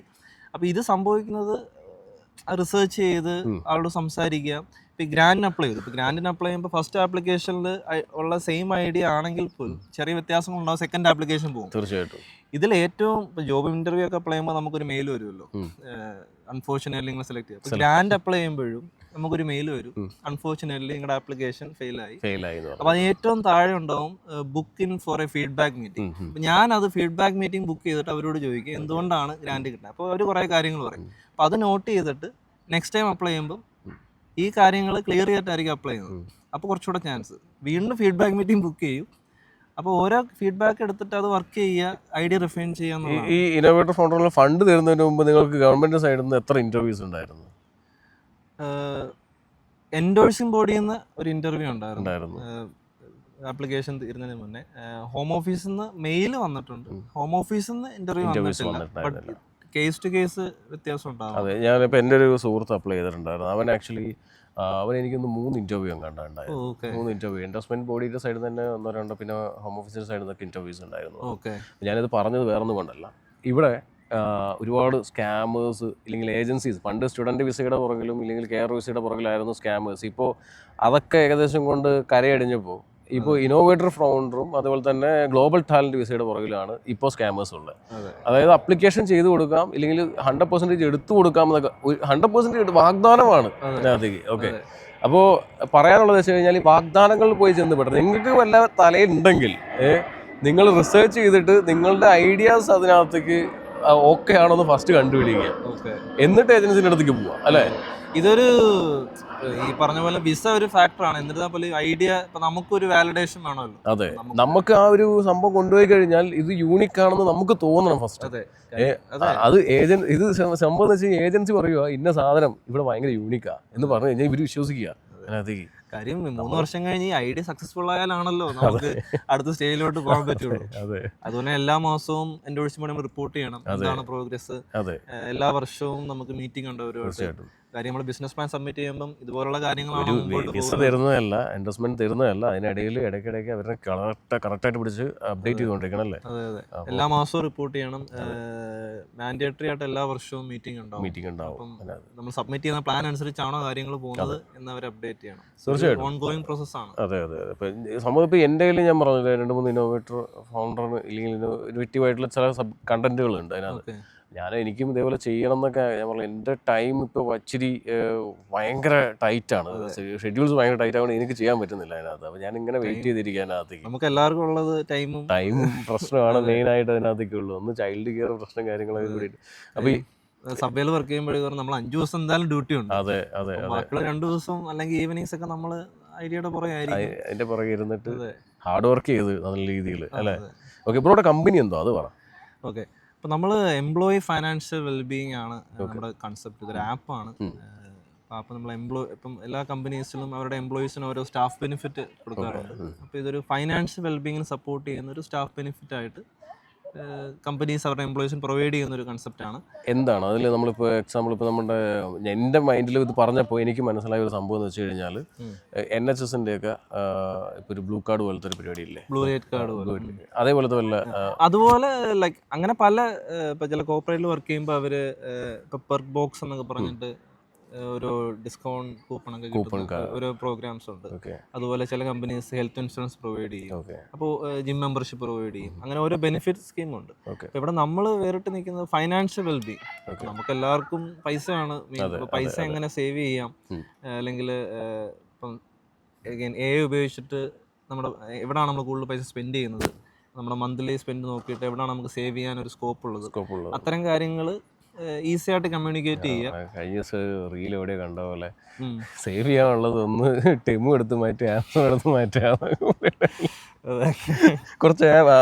അപ്പൊ ഇത് സംഭവിക്കുന്നത് റിസർച്ച് ചെയ്ത് ആളോട് സംസാരിക്കുക. ഇപ്പൊ ഗ്രാൻഡിന് അപ്ലൈ ചെയ്തു. ഇപ്പൊ ഗ്രാൻഡിന് അപ്ലൈ ചെയ്യുമ്പോൾ ഫസ്റ്റ് ആപ്ലിക്കേഷനിൽ ഉള്ള സെയിം ഐഡിയ ആണെങ്കിൽ പോലും ചെറിയ വ്യത്യാസങ്ങൾ ഉണ്ടാവും. സെക്കൻഡ് ആപ്ലിക്കേഷൻ പോകും. തീർച്ചയായിട്ടും ഇതിൽ ഏറ്റവും ജോബ് ഇന്റർവ്യൂ ഒക്കെ അപ്ലൈ ചെയ്യുമ്പോൾ നമുക്കൊരു മെയിൽ വരുമല്ലോ, അൺഫോർച്ചുനേറ്റ്ലി നിങ്ങൾ സെലക്ട് ചെയ്യും. ഗ്രാൻഡ് അപ്ലൈ ചെയ്യുമ്പോഴും നമുക്കൊരു മെയിൽ വരും, അൺഫോർച്ചുനേറ്റ്ലി നിങ്ങളുടെ ആപ്ലിക്കേഷൻ ഫെയിലായി. അപ്പൊ അത് ഏറ്റവും താഴെ ഉണ്ടാവും book in for a feedback meeting. അപ്പൊ ഞാൻ അത് ഫീഡ്ബാക്ക് മീറ്റിംഗ് ബുക്ക് ചെയ്തിട്ട് അവരോട് ചോദിക്കും എന്തുകൊണ്ടാണ് ഗ്രാൻഡ് കിട്ടുന്നത്. അപ്പോൾ അവർ കുറേ കാര്യങ്ങൾ പറയും. അപ്പൊ അത് നോട്ട് ചെയ്തിട്ട് നെക്സ്റ്റ് ടൈം അപ്ലൈ ചെയ്യുമ്പോൾ ഈ കാര്യങ്ങൾ ക്ലിയർ ചെയ്തിട്ടായിരിക്കും അപ്ലൈ ചെയ്യുന്നത്. അപ്പോൾ കുറച്ചുകൂടെ ചാൻസ്. വീണ്ടും ഫീഡ്ബാക്ക് മീറ്റിംഗ് ബുക്ക് ചെയ്യും. അപ്പോൾ ഓരോ ഫീഡ്ബാക്ക് എടുത്തിട്ട് അത് വർക്ക് ചെയ്യുക, ഐഡിയ റിഫൈൻ ചെയ്യാൻ. ഈ ഇന്നോവേറ്റർ ഫൗണ്ടറിൽ ഫണ്ട് തരുന്നതിന് മുമ്പ് നിങ്ങൾക്ക് ഗവൺമെന്റ് സൈഡിൽ നിന്ന് എത്ര ഇന്റർവ്യൂസ് ഉണ്ടായിരുന്നു? എൻഡോഴ്സിംഗ് ബോഡിയിൽ നിന്ന് ഒരു ഇന്റർവ്യൂ ഉണ്ടായിരുന്നു. ആപ്ലിക്കേഷൻ തീരുന്നതിന് മുന്നേ ഹോം ഓഫീസിൽ നിന്ന് മെയിൽ വന്നിട്ടുണ്ട്. ഹോം ഓഫീസിൽ നിന്ന് ഇന്റർവ്യൂ വന്നിട്ടില്ല. കേസ് ടു കേസ് വ്യത്യാസം ഉണ്ടാകും. അതെ, ഞാനിപ്പോൾ എൻ്റെ ഒരു സുഹൃത്ത് അപ്ലൈ ചെയ്തിട്ടുണ്ടായിരുന്നു. അവൻ ആക്ച്വലി അവൻ എനിക്കൊന്ന് 3 ഇന്റർവ്യൂ കണ്ടുണ്ടായിരുന്നു. 3 ഇന്റർവ്യൂ ഇൻവെസ്റ്റ്മെന്റ് ബോഡിയുടെ സൈഡിൽ തന്നെ 1-2, പിന്നെ ഹോം ഓഫീസിന്റെ സൈഡിൽ നിന്നൊക്കെ ഇന്റർവ്യൂസ് ഉണ്ടായിരുന്നു. ഞാനിത് പറഞ്ഞത് വേറൊന്നും കൊണ്ടല്ല, ഇവിടെ ഒരുപാട് സ്കാമേഴ്സ് ഇല്ലെങ്കിൽ ഏജൻസീസ് പണ്ട് സ്റ്റുഡൻറ്റ് വിസയുടെ പുറകിലും ഇല്ലെങ്കിൽ കെയർ വിസയുടെ പുറകിലായിരുന്നു സ്കാമേഴ്സ്. ഇപ്പോൾ അതൊക്കെ ഏകദേശം കൊണ്ട് കരയടിഞ്ഞപ്പോൾ ഇപ്പോൾ ഇന്നോവേറ്റർ ഫൗണ്ടറും അതുപോലെ തന്നെ ഗ്ലോബൽ ടാലന്റ് വിസയുടെ പുറകിലാണ് ഇപ്പോൾ സ്കാമേഴ്സ് ഉള്ളത്. അതായത് അപ്ലിക്കേഷൻ ചെയ്ത് കൊടുക്കാം ഇല്ലെങ്കിൽ 100% എടുത്തു കൊടുക്കാം എന്നൊക്കെ 100% വാഗ്ദാനമാണ് അതിനകത്തേക്ക്. ഓക്കെ, അപ്പോൾ പറയാനുള്ളത് വെച്ച് കഴിഞ്ഞാൽ ഈ വാഗ്ദാനങ്ങളിൽ പോയി ചെന്ന് പെട്ടത് നിങ്ങൾക്ക് വല്ല തലയുണ്ടെങ്കിൽ നിങ്ങൾ റിസർച്ച് ചെയ്തിട്ട് നിങ്ങളുടെ ഐഡിയാസ് അതിനകത്തേക്ക് ഓക്കെ ആണോന്ന് ഫസ്റ്റ് കണ്ടുപിടിക്കുക, എന്നിട്ട് ഏജൻസിൻ്റെ അടുത്തേക്ക് പോവുക. അല്ലേ, ഇതൊരു ഈ പറഞ്ഞ പോലെ വിസ ഒരു ഫാക്ടറാണ്. എന്നിരുന്നാൽ പോലും ഐഡിയ ഇപ്പൊ നമുക്കൊരു വാലിഡേഷൻ വേണമല്ലോ. അതെ, നമുക്ക് ആ ഒരു സംഭവം കൊണ്ടുപോയി കഴിഞ്ഞാൽ ഇത് യൂണിക് ആണെന്ന് നമുക്ക് തോന്നണം ഫസ്റ്റ്. അത് ഇത് സംഭവം എന്ന് വെച്ചാൽ ഏജൻസി പറയുക ഇന്ന സാധനം ഇവിടെ ഭയങ്കര യൂണിക്കാ എന്ന് പറഞ്ഞു കഴിഞ്ഞാൽ ഇവര് വിശ്വസിക്കുക അതിനകത്തേക്ക്. കാര്യം 3 വർഷം കഴിഞ്ഞ് ഈ ഐഡിയ സക്സസ്ഫുൾ ആയാലാണല്ലോ നമുക്ക് അടുത്ത സ്റ്റേജിലോട്ട് പോകാൻ പറ്റുള്ളൂ. അതുപോലെ എല്ലാ മാസവും എൻഡോഴ്സ്മെന്റ് റിപ്പോർട്ട് ചെയ്യണം, എന്താണ് പ്രോഗ്രസ്. എല്ലാ വർഷവും നമുക്ക് മീറ്റിംഗ് ഉണ്ട് അവരുമായിട്ട്. കാര്യം നമ്മൾ ബിസിനസ് പ്ലാൻ സബ്മിറ്റ് ചെയ്യുമ്പോൾ ഇതുപോലുള്ള കാര്യങ്ങളാണ്. വിസ തരുന്നതല്ല, എൻഡോഴ്സ്മെന്റ് തരുന്നതല്ല, അതിനിടയിൽ ഇടയ്ക്കിടയ്ക്ക് അവരെ കറക്റ്റായിട്ട് പിടിച്ച് അപ്ഡേറ്റ് ചെയ്തുകൊണ്ടിരിക്കണം. അല്ലേ, എല്ലാ മാസവും റിപ്പോർട്ട് ചെയ്യണം. മാൻഡേറ്ററി ആയിട്ട് എല്ലാ വർഷവും മീറ്റിംഗ് ഉണ്ടാവും. നമ്മൾ സബ്മിറ്റ് ചെയ്യുന്ന പ്ലാൻ അനുസരിച്ചാണോ കാര്യങ്ങൾ പോകുന്നത് എന്ന് അവർ അപ്ഡേറ്റ് ചെയ്യണം. തീർച്ചയായിട്ടും ഓൺഗോയിങ് പ്രോസസ് ആണ്. അതെ. സംഭവം ഇപ്പോൾ എൻ്റെ കയ്യിൽ ഞാൻ പറഞ്ഞില്ല 2-3 ഇന്നോവേറ്റർ ഫൗണ്ടർ ഇല്ലെങ്കിൽ ഇന്നോവേറ്റീവ് ആയിട്ടുള്ള ചില കണ്ടന്റുകളുണ്ട് അതിനകത്ത്. എനിക്കും ഇതേപോലെ ചെയ്യണം എന്നൊക്കെ ഞാൻ പറഞ്ഞു. എൻ്റെ ടൈം ഇപ്പോൾ ഇച്ചിരി ഭയങ്കര ടൈറ്റാണ്, ഷെഡ്യൂൾസ് ഭയങ്കര ടൈറ്റ് ആവുന്നത് എനിക്ക് ചെയ്യാൻ പറ്റുന്നില്ല അതിനകത്ത്. അപ്പോൾ ഞാൻ ഇങ്ങനെ വെയിറ്റ് ചെയ്തിരിക്കുക അതിനകത്തേക്ക്. നമുക്ക് എല്ലാവർക്കും ഉള്ളത് ടൈം പ്രശ്നമാണ് മെയിനായിട്ട് അതിനകത്തേക്ക് ഉള്ളൂ. ഒന്ന് ചൈൽഡ് കെയർ പ്രശ്നം കാര്യങ്ങളൊക്കെ കൂടിയിട്ട്. അപ്പോൾ ഈ സഭയിൽ വർക്ക് ചെയ്യുമ്പോഴേക്കും നമ്മൾ 5 ദിവസം എന്തായാലും ഡ്യൂട്ടി ഉണ്ട്. അതെ, മക്കള് 2 ദിവസം അല്ലെങ്കിൽ ഈവനിങ്സ് ഒക്കെ നമ്മൾ ഐഡിയയുടെ പുറകെ ആയിരിക്കും. അതിൻ്റെ പുറകെ ഇരുന്നിട്ട് ഹാർഡ് വർക്ക് ചെയ്ത് നല്ല രീതിയിൽ. അല്ലേ, ഓക്കെ. ബ്രോയുടെ കമ്പനി എന്തോ അത് പറ. ഓക്കെ, അപ്പോൾ നമ്മൾ എംപ്ലോയി ഫൈനാൻഷ്യൽ വെൽബീയിങ് ആണ് നമ്മുടെ കൺസെപ്റ്റ്. ഇതൊരു ആപ്പാണ്. അപ്പോൾ നമ്മൾ ഇപ്പം എല്ലാ കമ്പനീസിലും അവരുടെ എംപ്ലോയീസിന് ഓരോ സ്റ്റാഫ് ബെനിഫിറ്റ് കൊടുക്കാറുണ്ട്. അപ്പോൾ ഇതൊരു ഫൈനാൻഷ്യൽ വെൽബീയിങ്ങിന് സപ്പോർട്ട് ചെയ്യുന്ന ഒരു സ്റ്റാഫ് ബെനിഫിറ്റ് ആയിട്ട് കമ്പനീസ് അവരുടെ എംപ്ലോയീസിന് പ്രൊവൈഡ് ചെയ്യുന്ന ഒരു കൺസെപ്റ്റാണ്. എന്താണ് അതിൽ നമ്മളിപ്പോൾ എക്സാമ്പിൾ ഇപ്പോൾ നമ്മുടെ എൻ്റെ മൈൻഡിൽ ഇത് പറഞ്ഞപ്പോൾ എനിക്ക് മനസ്സിലായ ഒരു സംഭവം എന്ന് വെച്ച് കഴിഞ്ഞാൽ NHSൻ്റെ ഒക്കെ ഇപ്പോൾ ഒരു ബ്ലൂ കാർഡ് പോലത്തെ ഒരു പരിപാടി ഇല്ലേ, ബ്ലൂ റേറ്റ് കാർഡ് അതേപോലത്തെ വല്ല അതുപോലെ ലൈക്ക് അങ്ങനെ പല ഇപ്പോൾ ചില കോർപ്പറേറ്റിൽ വർക്ക് ചെയ്യുമ്പോൾ അവർ ഇപ്പോൾ പെർക്ക് ബോക്സ് എന്നൊക്കെ പറഞ്ഞിട്ട് ഒരു ഡിസ്കൗണ്ട് കൂപ്പണൊക്കെ കിട്ടുന്ന ഓരോ പ്രോഗ്രാംസ് ഉണ്ട്. അതുപോലെ ചില കമ്പനീസ് ഹെൽത്ത് ഇൻഷുറൻസ് പ്രൊവൈഡ് ചെയ്യും. അപ്പോൾ ജിം മെമ്പർഷിപ്പ് പ്രൊവൈഡ് ചെയ്യും. അങ്ങനെ ഓരോ ബെനിഫിറ്റ് സ്കീമുണ്ട്. ഇവിടെ നമ്മൾ വേറിട്ട് നിൽക്കുന്നത് ഫൈനാൻഷ്യൽ വെൽബീങ്. നമുക്ക് എല്ലാവർക്കും പൈസയാണ് മെയിൻ. പൈസ എങ്ങനെ സേവ് ചെയ്യാം, അല്ലെങ്കിൽ ഇപ്പം AI ഉപയോഗിച്ചിട്ട് നമ്മുടെ എവിടെയാണ് നമ്മൾ കൂടുതൽ പൈസ സ്പെൻഡ് ചെയ്യുന്നത്, നമ്മുടെ മന്ത്ലി സ്പെൻഡ് നോക്കിയിട്ട് എവിടെയാണ് നമുക്ക് സേവ് ചെയ്യാൻ ഒരു സ്കോപ്പ് ഉള്ളത്, അത്തരം കാര്യങ്ങൾ ഈസി ആയിട്ട് കമ്മ്യൂണിക്കേറ്റ് ചെയ്യുക. കഴിഞ്ഞ ദിവസം റീൽ എവിടെയോ കണ്ട പോലെ സേവ് ചെയ്യാനുള്ളത് ഒന്ന് ടെമു എടുത്ത് മാറ്റുക, ആപ്പ് എടുത്ത് മാറ്റുക. കുറച്ച്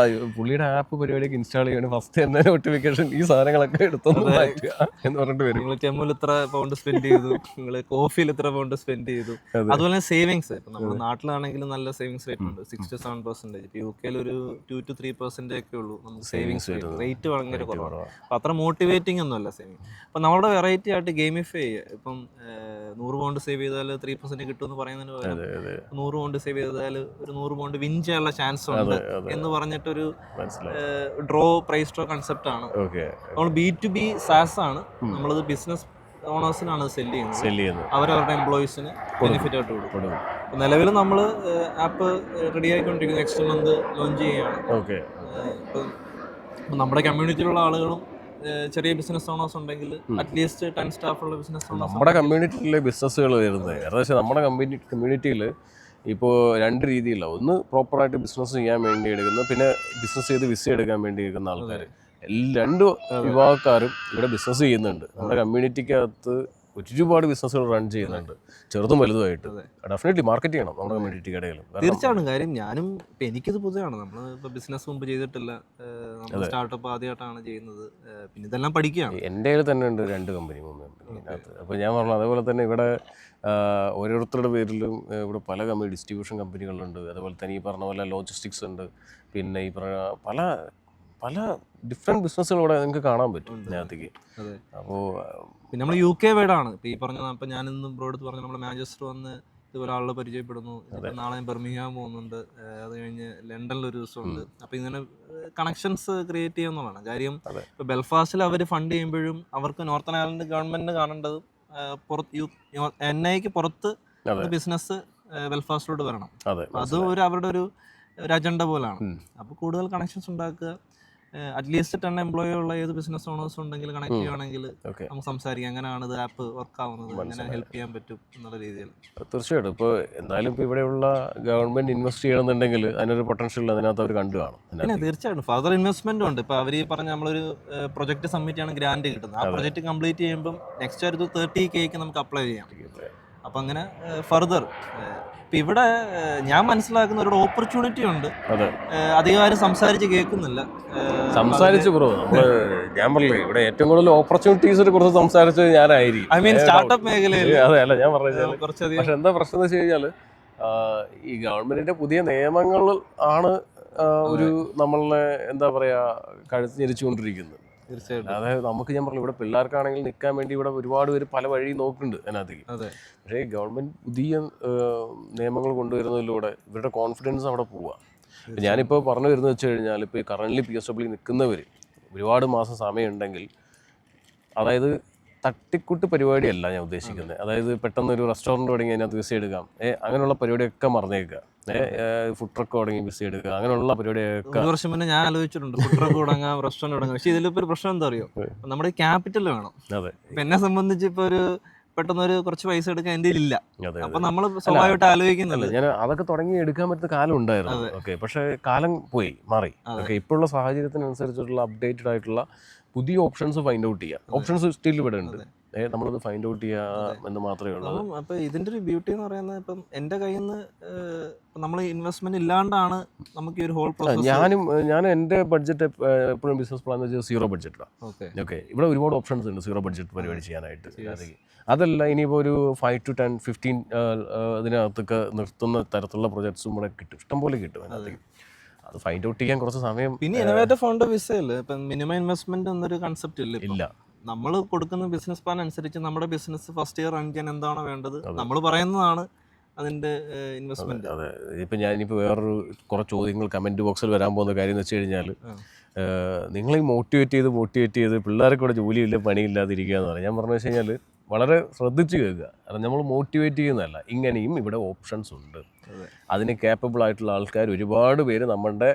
പുള്ളിയുടെ ആപ്പ് പരിപാടിയൊക്കെ ഇൻസ്റ്റാൾ ചെയ്യണം, ഫസ്റ്റ് തന്നെ നോട്ടിഫിക്കേഷൻ ഈ സാധനങ്ങളൊക്കെ എടുത്തൊന്ന് മാറ്റുക എന്ന് പറഞ്ഞിട്ട് വരും. നിങ്ങൾ ടെമുൽ ഇത്ര പൗണ്ട് സ്പെൻഡ് ചെയ്തു, നിങ്ങൾ കോഫിയിൽ ഇത്ര പൗണ്ട് സ്പെൻഡ് ചെയ്തു. അതുപോലെ സേവിങ്സ് ഇപ്പം നമ്മുടെ നാട്ടിലാണെങ്കിലും നല്ല സേവിങ്സ് റേറ്റ് ഉണ്ട്, 67%. ഇപ്പോൾ UK ഒരു 2 to 3% ഒക്കെ ഉള്ളൂ നമുക്ക് സേവിങ്സ് റേറ്റ് ഭയങ്കര കുറവാണ്. അപ്പം അത്ര മോട്ടിവേറ്റിംഗ് ഒന്നുമല്ല സേവിങ്. അപ്പം നമ്മുടെ വെറൈറ്റി ആയിട്ട് ഗെയിമിഫൈ ചെയ്യുക. ഇപ്പം 100 പൗണ്ട് സേവ് ചെയ്താൽ 3% കിട്ടുമെന്ന് പറയുന്നതിന് പകരം 100 പൗണ്ട് സേവ് ചെയ്താൽ ഒരു 100 പൗണ്ട് വിൻ ചെയ്യാനുള്ള ചാൻസ് ഉണ്ട് എന്ന് പറഞ്ഞിട്ടൊരു പ്രൈസ് ഡ്രോ കൺസെപ്റ്റ് ആണ്. നമ്മൾ B2B SaaS ആണ്. നമ്മളത് ബിസിനസ് ഓണേഴ്സിനാണ് സെല് ചെയ്യുന്നത്. അവരവരുടെ എംപ്ലോയീസിന് ബെനിഫിറ്റ് ആയിട്ട് കൊടുക്കും. നിലവിൽ നമ്മൾ ആപ്പ് റെഡി ആയിക്കൊണ്ടിരിക്കുന്നു, നെക്സ്റ്റ് മന്ത് ലോഞ്ച് ചെയ്യുകയാണ്. ഇപ്പം നമ്മുടെ കമ്മ്യൂണിറ്റിയിലുള്ള ആളുകളും ചെറിയ ബിസിനസ് ഓണേഴ്സ് ഉണ്ടെങ്കിൽ അറ്റ്ലീസ്റ്റ് 10 സ്റ്റാഫുള്ള ബിസിനസ് ഓണേഴ്സ് നമ്മുടെ കമ്മ്യൂണിറ്റിയിലെ ബിസിനസ്സുകൾ വരുന്നത്. ഏകദേശം നമ്മുടെ കമ്മ്യൂണിറ്റിയിൽ ഇപ്പോൾ 2 രീതിയിലാണ്. ഒന്ന് പ്രോപ്പറായിട്ട് ബിസിനസ് ചെയ്യാൻ വേണ്ടി എടുക്കുന്ന, പിന്നെ ബിസിനസ് ചെയ്ത് വിസ എടുക്കാൻ വേണ്ടി എടുക്കുന്ന ആൾക്കാർ. 2 വിഭാഗക്കാരും ഇവിടെ ബിസിനസ് ചെയ്യുന്നുണ്ട്. നമ്മുടെ കമ്മ്യൂണിറ്റിക്കകത്ത് ഒരുപാട് ബിസിനസ്സുകൾ റൺ ചെയ്യുന്നുണ്ട്, ചെറുതും വലുതുമായിട്ട്. ഡെഫിനറ്റ്ലി മാർക്കറ്റ് ചെയ്യണം നമ്മുടെ കമ്മ്യൂണിറ്റിക്ക് ഇടയിൽ. തീർച്ചയായിട്ടും. കാര്യം ഞാനും ഇപ്പം എനിക്കിത് പുതിയതാണ്. നമ്മൾ ഇപ്പോൾ ബിസിനസ് മുമ്പ് ചെയ്തിട്ടില്ല, നമ്മൾ സ്റ്റാർട്ടപ്പ് ആദ്യമായിട്ടാണ് ചെയ്യുന്നത്. പിന്നെ ഇതെല്ലാം പഠിക്കുകയാണ്. എൻ്റെ കയ്യിൽ തന്നെ ഉണ്ട് 2 കമ്പനി ഇതിനകത്ത്. അപ്പോൾ ഞാൻ പറഞ്ഞു അതേപോലെ തന്നെ ഇവിടെ ഓരോരുത്തരുടെ പേരിലും ഇവിടെ പല കമ്പനി ഡിസ്ട്രിബ്യൂഷൻ കമ്പനികളുണ്ട്. അതുപോലെ തന്നെ ഈ പറഞ്ഞ പോലെ ലോജിസ്റ്റിക്സ് ഉണ്ട്. പിന്നെ ഈ പറഞ്ഞ പല പല ഡിഫറെൻറ്റ് ബിസിനസ്സുകൾ ഇവിടെ നിങ്ങൾക്ക് കാണാൻ പറ്റും ഇതിനകത്തേക്ക്. അപ്പോൾ പിന്നെ നമ്മൾ UK വേർഡാണ് ഇപ്പോൾ ഈ പറഞ്ഞ. ഇപ്പം ഞാനിന്ന് ബ്രോഡ് പറഞ്ഞു നമ്മൾ മാഞ്ചസ്റ്റർ വന്ന് ഇതുപോലെ ആളുകളെ പരിചയപ്പെടുന്നു. നാളെ ബർമിംഗ്ഹാം പോകുന്നുണ്ട്, അത് കഴിഞ്ഞ് ലണ്ടനിലൊരു ദിവസമുണ്ട്. അപ്പോൾ ഇങ്ങനെ കണക്ഷൻസ് ക്രിയേറ്റ് ചെയ്യുക എന്നുള്ളതാണ് കാര്യം. ഇപ്പോൾ ബെൽഫാസ്റ്റിൽ അവർ ഫണ്ട് ചെയ്യുമ്പോഴും അവർക്ക് നോർത്തേൺ അയർലൻഡ് ഗവൺമെൻറ് കാണേണ്ടത് NIക്ക് പുറത്ത് ബിസിനസ് ബെൽഫാസ്റ്റിലോട്ട് വരണം. അത് അവരുടെ ഒരു അജണ്ട പോലാണ്. അപ്പോൾ കൂടുതൽ കണക്ഷൻസ് ഉണ്ടാക്കുക. അറ്റ്ലീസ്റ്റ് 10 എംപ്ലോയി ഉള്ള ഏത് ബിസിനസ് ഓണേഴ്സ് ഉണ്ടെങ്കിൽ കണക്ട് ചെയ്യുകയാണെങ്കിൽ നമുക്ക് സംസാരിക്കാം, എങ്ങനെയാണ് ഇത് ആപ്പ് വർക്ക് ആവുന്നത്, എങ്ങനെ ഹെൽപ്പ് ചെയ്യാൻ പറ്റും എന്നുള്ള രീതിയിൽ. തീർച്ചയായിട്ടും. ഇപ്പോൾ എന്തായാലും ഇപ്പോൾ ഇവിടെയുള്ള ഗവൺമെൻറ് ഇൻവെസ്റ്റ് ചെയ്യണമെന്നുണ്ടെങ്കിൽ അതിനൊരു പൊട്ടൻഷ്യൽ അതിനകത്ത് അവർ കണ്ടു കാണും. പിന്നെ തീർച്ചയായിട്ടും ഫർദർ ഇൻവെസ്റ്റ്മെൻറ്റും ഉണ്ട്. ഇപ്പോൾ അവർ പറഞ്ഞ നമ്മളൊരു പ്രൊജക്ട് സബ്മിറ്റ് ആണ് ഗ്രാൻഡ് കിട്ടുന്നത്. ആ പ്രൊജക്ട് കംപ്ലീറ്റ് ചെയ്യുമ്പം നെക്സ്റ്റ് ഒരു 30K നമുക്ക് അപ്ലൈ ചെയ്യാം. അപ്പം അങ്ങനെ ഫർദർ ഇപ്പം ഇവിടെ ഞാൻ മനസ്സിലാക്കുന്ന ഒരു ഓപ്പർച്യൂണിറ്റി ഉണ്ട്. അധികം ആരും സംസാരിച്ച് കേൾക്കുന്നില്ല. സംസാരിച്ച് ബ്രോ ഞാൻ പറഞ്ഞില്ലേ ഇവിടെ ഏറ്റവും കൂടുതൽ ഓപ്പർച്യൂണിറ്റീസിനെ കുറിച്ച് സംസാരിച്ചത് ഞാനായിരിക്കും. ഐ മീൻ സ്റ്റാർട്ടപ്പ് മേഖലയിൽ. അതെ അല്ല ഞാൻ പറഞ്ഞത് കുറച്ചധികം. പക്ഷെ എന്താ പ്രശ്നം എന്ന് വെച്ച് കഴിഞ്ഞാൽ ഈ ഗവൺമെന്റിന്റെ പുതിയ നിയമങ്ങൾ ആണ് ഒരു നമ്മളെ എന്താ പറയാ കഴുത്ത് ഞെരിച്ചുകൊണ്ടിരിക്കുന്നത്. തീർച്ചയായിട്ടും. അതായത് നമുക്ക് ഞാൻ പറഞ്ഞു ഇവിടെ പിള്ളേർക്കാണെങ്കിൽ നിൽക്കാൻ വേണ്ടി ഇവിടെ ഒരുപാട് പേര് പല വഴി നോക്കുന്നുണ്ട് അതിനകത്തേക്ക്. പക്ഷേ ഗവൺമെന്റ് പുതിയ നിയമങ്ങൾ കൊണ്ടുവരുന്നതിലൂടെ ഇവരുടെ കോൺഫിഡൻസ് അവിടെ പോവുക. ഞാനിപ്പോൾ പറഞ്ഞു വരുന്നത് വെച്ച് കഴിഞ്ഞാൽ ഇപ്പോൾ ഈ കറൻ്റ്ലി PSW നിൽക്കുന്നവർ ഒരുപാട് മാസം സമയമുണ്ടെങ്കിൽ, അതായത് തട്ടിക്കൂട്ട് പരിപാടിയല്ല ഞാൻ ഉദ്ദേശിക്കുന്നത്. അതായത് പെട്ടെന്ന് ഒരു റെസ്റ്റോറൻറ്റ് തുടങ്ങി അതിനകത്ത് വിസ എടുക്കാം, അങ്ങനെയുള്ള പരിപാടിയൊക്കെ മറന്നേക്കുക. ഫുഡ് ട്രക്ക് തുടങ്ങി വിസ എടുക്കുക, അങ്ങനെയുള്ള പരിപാടിയൊക്കെ. 1 വർഷം മുന്നേ ഞാൻ ആലോചിച്ചിട്ടുണ്ട് ഫുഡ് ട്രക്ക് തുടങ്ങാം, റെസ്റ്റോറൻറ്റ് തുടങ്ങാം. പക്ഷേ ഇതിലിപ്പോൾ ഒരു പ്രശ്നം എന്താ അറിയോ, നമ്മുടെ ക്യാപിറ്റൽ വേണം. അതെ. ഇപ്പം എന്നെ സംബന്ധിച്ച് ഇപ്പോൾ ഒരു പെട്ടെന്നൊരു കുറച്ച് പൈസ എടുക്കാൻ എൻ്റെ ഇല്ല. അപ്പം നമ്മൾ സ്വാഭാവികമായിട്ട് ആലോചിക്കുന്നില്ല. ഞാൻ അതൊക്കെ തുടങ്ങി എടുക്കാൻ പറ്റുന്ന കാലം ഉണ്ടായിരുന്നു. ഓക്കെ, പക്ഷേ കാലം മാറി. ഓക്കെ, ഇപ്പോഴുള്ള സാഹചര്യത്തിനനുസരിച്ചിട്ടുള്ള അപ്ഡേറ്റഡ് ആയിട്ടുള്ള പുതിയ ഓപ്ഷൻസ് ഫൈൻഡ് ഔട്ട് ചെയ്യുക. ഓപ്ഷൻസ് സ്റ്റിൽ ഇവിടെ ഉണ്ട്, നമ്മളത് ഫൈൻഡ് ഔട്ട് ചെയ്യുക എന്ന് മാത്രമേ ഉള്ളൂ. അപ്പോൾ ഇതിൻ്റെ ഒരു ബ്യൂട്ടി എന്ന് പറയുന്നത് ഇപ്പം എൻ്റെ കയ്യിൽ നിന്ന് നമ്മൾ ഇൻവെസ്റ്റ്മെന്റ് ഇല്ലാണ്ടാണ് നമുക്ക് ഈ ഒരു ഹോൾ പ്രോസസ്. ഞാൻ എൻ്റെ ബഡ്ജറ്റ് എപ്പോഴും ബിസിനസ് പ്ലാൻ എന്ന് വെച്ചാൽ 0 ബഡ്ജറ്റാണ്. ഓക്കെ, ഇവിടെ ഒരുപാട് ഓപ്ഷൻസ് ഉണ്ട് 0 ബഡ്ജറ്റ് പരിപാടി ചെയ്യാനായിട്ട്. അതല്ല, ഇനിയിപ്പോൾ ഒരു 5 to 10, 15 അതിനകത്തൊക്കെ നിർത്തുന്ന തരത്തിലുള്ള പ്രൊജക്ട്സും ഇവിടെ കിട്ടും, ഇഷ്ടംപോലെ കിട്ടും അതിനകത്തേക്ക്. അത് ഫൈൻഡ് ഔട്ട് ചെയ്യാൻ കുറച്ച് സമയം. പിന്നെ ഇന്നോവേറ്റീവ് ഫൗണ്ട് വിസയിൽ ഇപ്പം മിനിമം ഇൻവെസ്റ്റ്മെന്റ് എന്നൊരു കൺസെപ്റ്റ് ഇല്ല. നമ്മൾ കൊടുക്കുന്ന ബിസിനസ് പ്ലാൻ അനുസരിച്ച് നമ്മുടെ ബിസിനസ് ഫസ്റ്റ് ഇയർ റൺ ചെയ്യാൻ എന്താണോ വേണ്ടത് നമ്മൾ പറയുന്നതാണ് അതിൻ്റെ ഇൻവെസ്റ്റ്മെന്റ്. അതെ, ഇപ്പം ഞാനിപ്പോൾ വേറൊരു കുറച്ച് ചോദ്യങ്ങൾ കമൻറ്റ് ബോക്സിൽ വരാൻ പോകുന്ന കാര്യം എന്ന് വെച്ച് കഴിഞ്ഞാൽ, നിങ്ങളീ മോട്ടിവേറ്റ് ചെയ്ത് പിള്ളേർക്ക് കൂടെ ജോലിയില്ല പണിയില്ലാതിരിക്കുക എന്ന് പറയാം. ഞാൻ പറഞ്ഞു വെച്ച് കഴിഞ്ഞാൽ വളരെ ശ്രദ്ധിച്ച് കേൾക്കുക. കാരണം നമ്മൾ മോട്ടിവേറ്റ് ചെയ്യുന്നതല്ല, ഇങ്ങനെയും ഇവിടെ ഓപ്ഷൻസ് ഉണ്ട്, അതിന് കേപ്പബിൾ ആയിട്ടുള്ള ആൾക്കാർ ഒരുപാട് പേര് നമ്മുടെ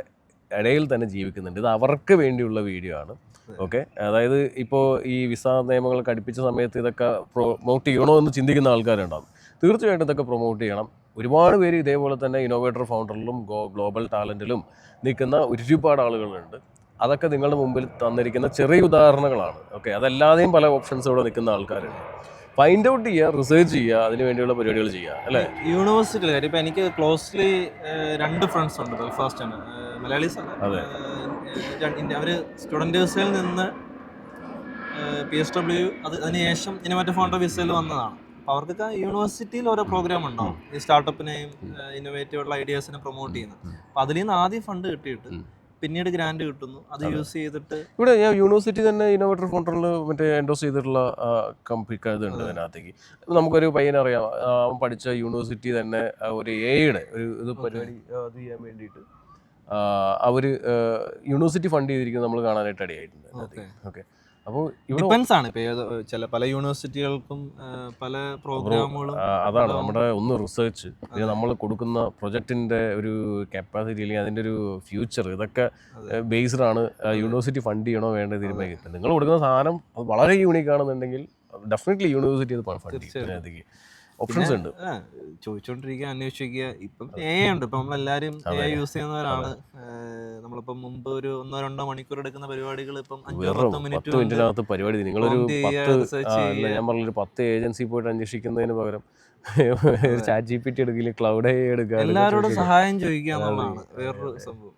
ഇടയിൽ തന്നെ ജീവിക്കുന്നുണ്ട്. ഇത് അവർക്ക് വേണ്ടിയുള്ള വീഡിയോ ആണ്. ഓക്കെ, അതായത് ഇപ്പോൾ ഈ വിസ നിയമങ്ങൾ കടുപ്പിച്ച സമയത്ത് ഇതൊക്കെ പ്രൊമോട്ട് ചെയ്യണോ എന്ന് ചിന്തിക്കുന്ന ആൾക്കാരുണ്ടാകും. തീർച്ചയായിട്ടും ഇതൊക്കെ പ്രൊമോട്ട് ചെയ്യണം. ഒരുപാട് പേര് ഇതേപോലെ തന്നെ ഇന്നോവേറ്റർ ഫൗണ്ടറിലും ഗ്ലോബൽ ടാലൻറ്റിലും നിൽക്കുന്ന ഒരുപാട് ആളുകളുണ്ട്. അതൊക്കെ നിങ്ങളുടെ മുമ്പിൽ തന്നിരിക്കുന്ന ചെറിയ ഉദാഹരണങ്ങളാണ്. ഓക്കെ, അതല്ലാതെയും പല ഓപ്ഷൻസ് ഇവിടെ നിൽക്കുന്ന ആൾക്കാരുണ്ട്. ഫൈൻഡ് ഔട്ട് ചെയ്യുക, റിസർച്ച് ചെയ്യുക, അതിന് വേണ്ടിയുള്ള പരിപാടികൾ ചെയ്യുക. അല്ലേ, യൂണിവേഴ്സിറ്റിയിൽ കാര്യം ഇപ്പം എനിക്ക് ക്ലോസ്ലി 2 ഫ്രണ്ട്സ് ഉണ്ട് ബെൽഫാസ്റ്റ് ആണ്, മലയാളീസ് ആണ്. അവർ സ്റ്റുഡൻറ് വിസയിൽ നിന്ന് PSW അതിനുശേഷം ഇന്നോവേറ്റീവ് ഫൗണ്ടർ വിസയിൽ വന്നതാണ്. അപ്പോൾ അവർക്കൊക്കെ യൂണിവേഴ്സിറ്റിയിൽ ഓരോ പ്രോഗ്രാം ഉണ്ടാവും ഈ സ്റ്റാർട്ടപ്പിനെയും ഇന്നോവേറ്റീവുള്ള ഐഡിയാസിനെ പ്രൊമോട്ട് ചെയ്യുന്നത്. അപ്പോൾ അതിൽ നിന്ന് ആദ്യം ഫണ്ട് കിട്ടിയിട്ട് പിന്നീട് ഗ്രാൻഡ് കിട്ടുന്നു, അത് യൂസ് ചെയ്തിട്ട്. ഇവിടെ ഞാൻ യൂണിവേഴ്സിറ്റി തന്നെ ഇന്നോവേറ്റർ ഫൗണ്ടറിൽ മറ്റേ എൻഡോസ് ചെയ്തിട്ടുള്ള ഇതുണ്ട് അതിനകത്തേക്ക്. നമുക്കൊരു പയ്യനറിയാം, അവൻ പഠിച്ച യൂണിവേഴ്സിറ്റി തന്നെ ഒരു എയുടെ ഒരു ഇത് പരിപാടി അത് ചെയ്യാൻ വേണ്ടിയിട്ട് അവർ യൂണിവേഴ്സിറ്റി ഫണ്ട് ചെയ്തിരിക്കുന്നത് നമ്മൾ കാണാനായിട്ട് ഇടയായിട്ടുണ്ട്. ഓക്കെ, അപ്പോൾ ഡിപ്പെൻസ് ആണ് ചില പല യൂണിവേഴ്സിറ്റികൾക്കും പല പ്രോഗ്രാമുകളും. അതാണ് നമ്മുടെ ഒന്ന് റിസർച്ച്, പിന്നെ നമ്മൾ കൊടുക്കുന്ന പ്രൊജക്റ്റിൻ്റെ ഒരു കപ്പാസിറ്റി അല്ലെങ്കിൽ അതിൻ്റെ ഒരു ഫ്യൂച്ചർ, ഇതൊക്കെ ബേസ്ഡ് ആണ് യൂണിവേഴ്സിറ്റി ഫണ്ട് ചെയ്യണോ വേണ്ടത് തീരുമാനിക്കുന്നത്. നിങ്ങൾ കൊടുക്കുന്ന സാധനം അത് വളരെ യൂണീക്ക് ആണെന്നുണ്ടെങ്കിൽ ഡെഫിനറ്റ്ലി യൂണിവേഴ്സിറ്റി അത് ഫണ്ട് ചെയ്യും. ഓപ്ഷൻസ് ഉണ്ട്, ചോദിച്ചോണ്ടിരിക്കുക, അന്വേഷിക്കുക. ഇപ്പം ഉണ്ട്, ഇപ്പം നമ്മളെല്ലാവരും യൂസ് ചെയ്യുന്നവരാണ്. നമ്മളിപ്പം മുമ്പ് ഒരു 1-2 മണിക്കൂർ എടുക്കുന്ന പരിപാടികൾ ഇപ്പം 5-10 മിനിറ്റിനകത്ത് പരിപാടി. നിങ്ങളൊരു 10 ഏജൻസി പോയിട്ട് അന്വേഷിക്കുന്നതിന് പകരം ChatGPT എടുക്കില്ല, ക്ലൗഡ് എടുക്കുക, എല്ലാവരോടും സഹായം ചോദിക്കുക എന്നുള്ളതാണ് വേറൊരു സംഭവം.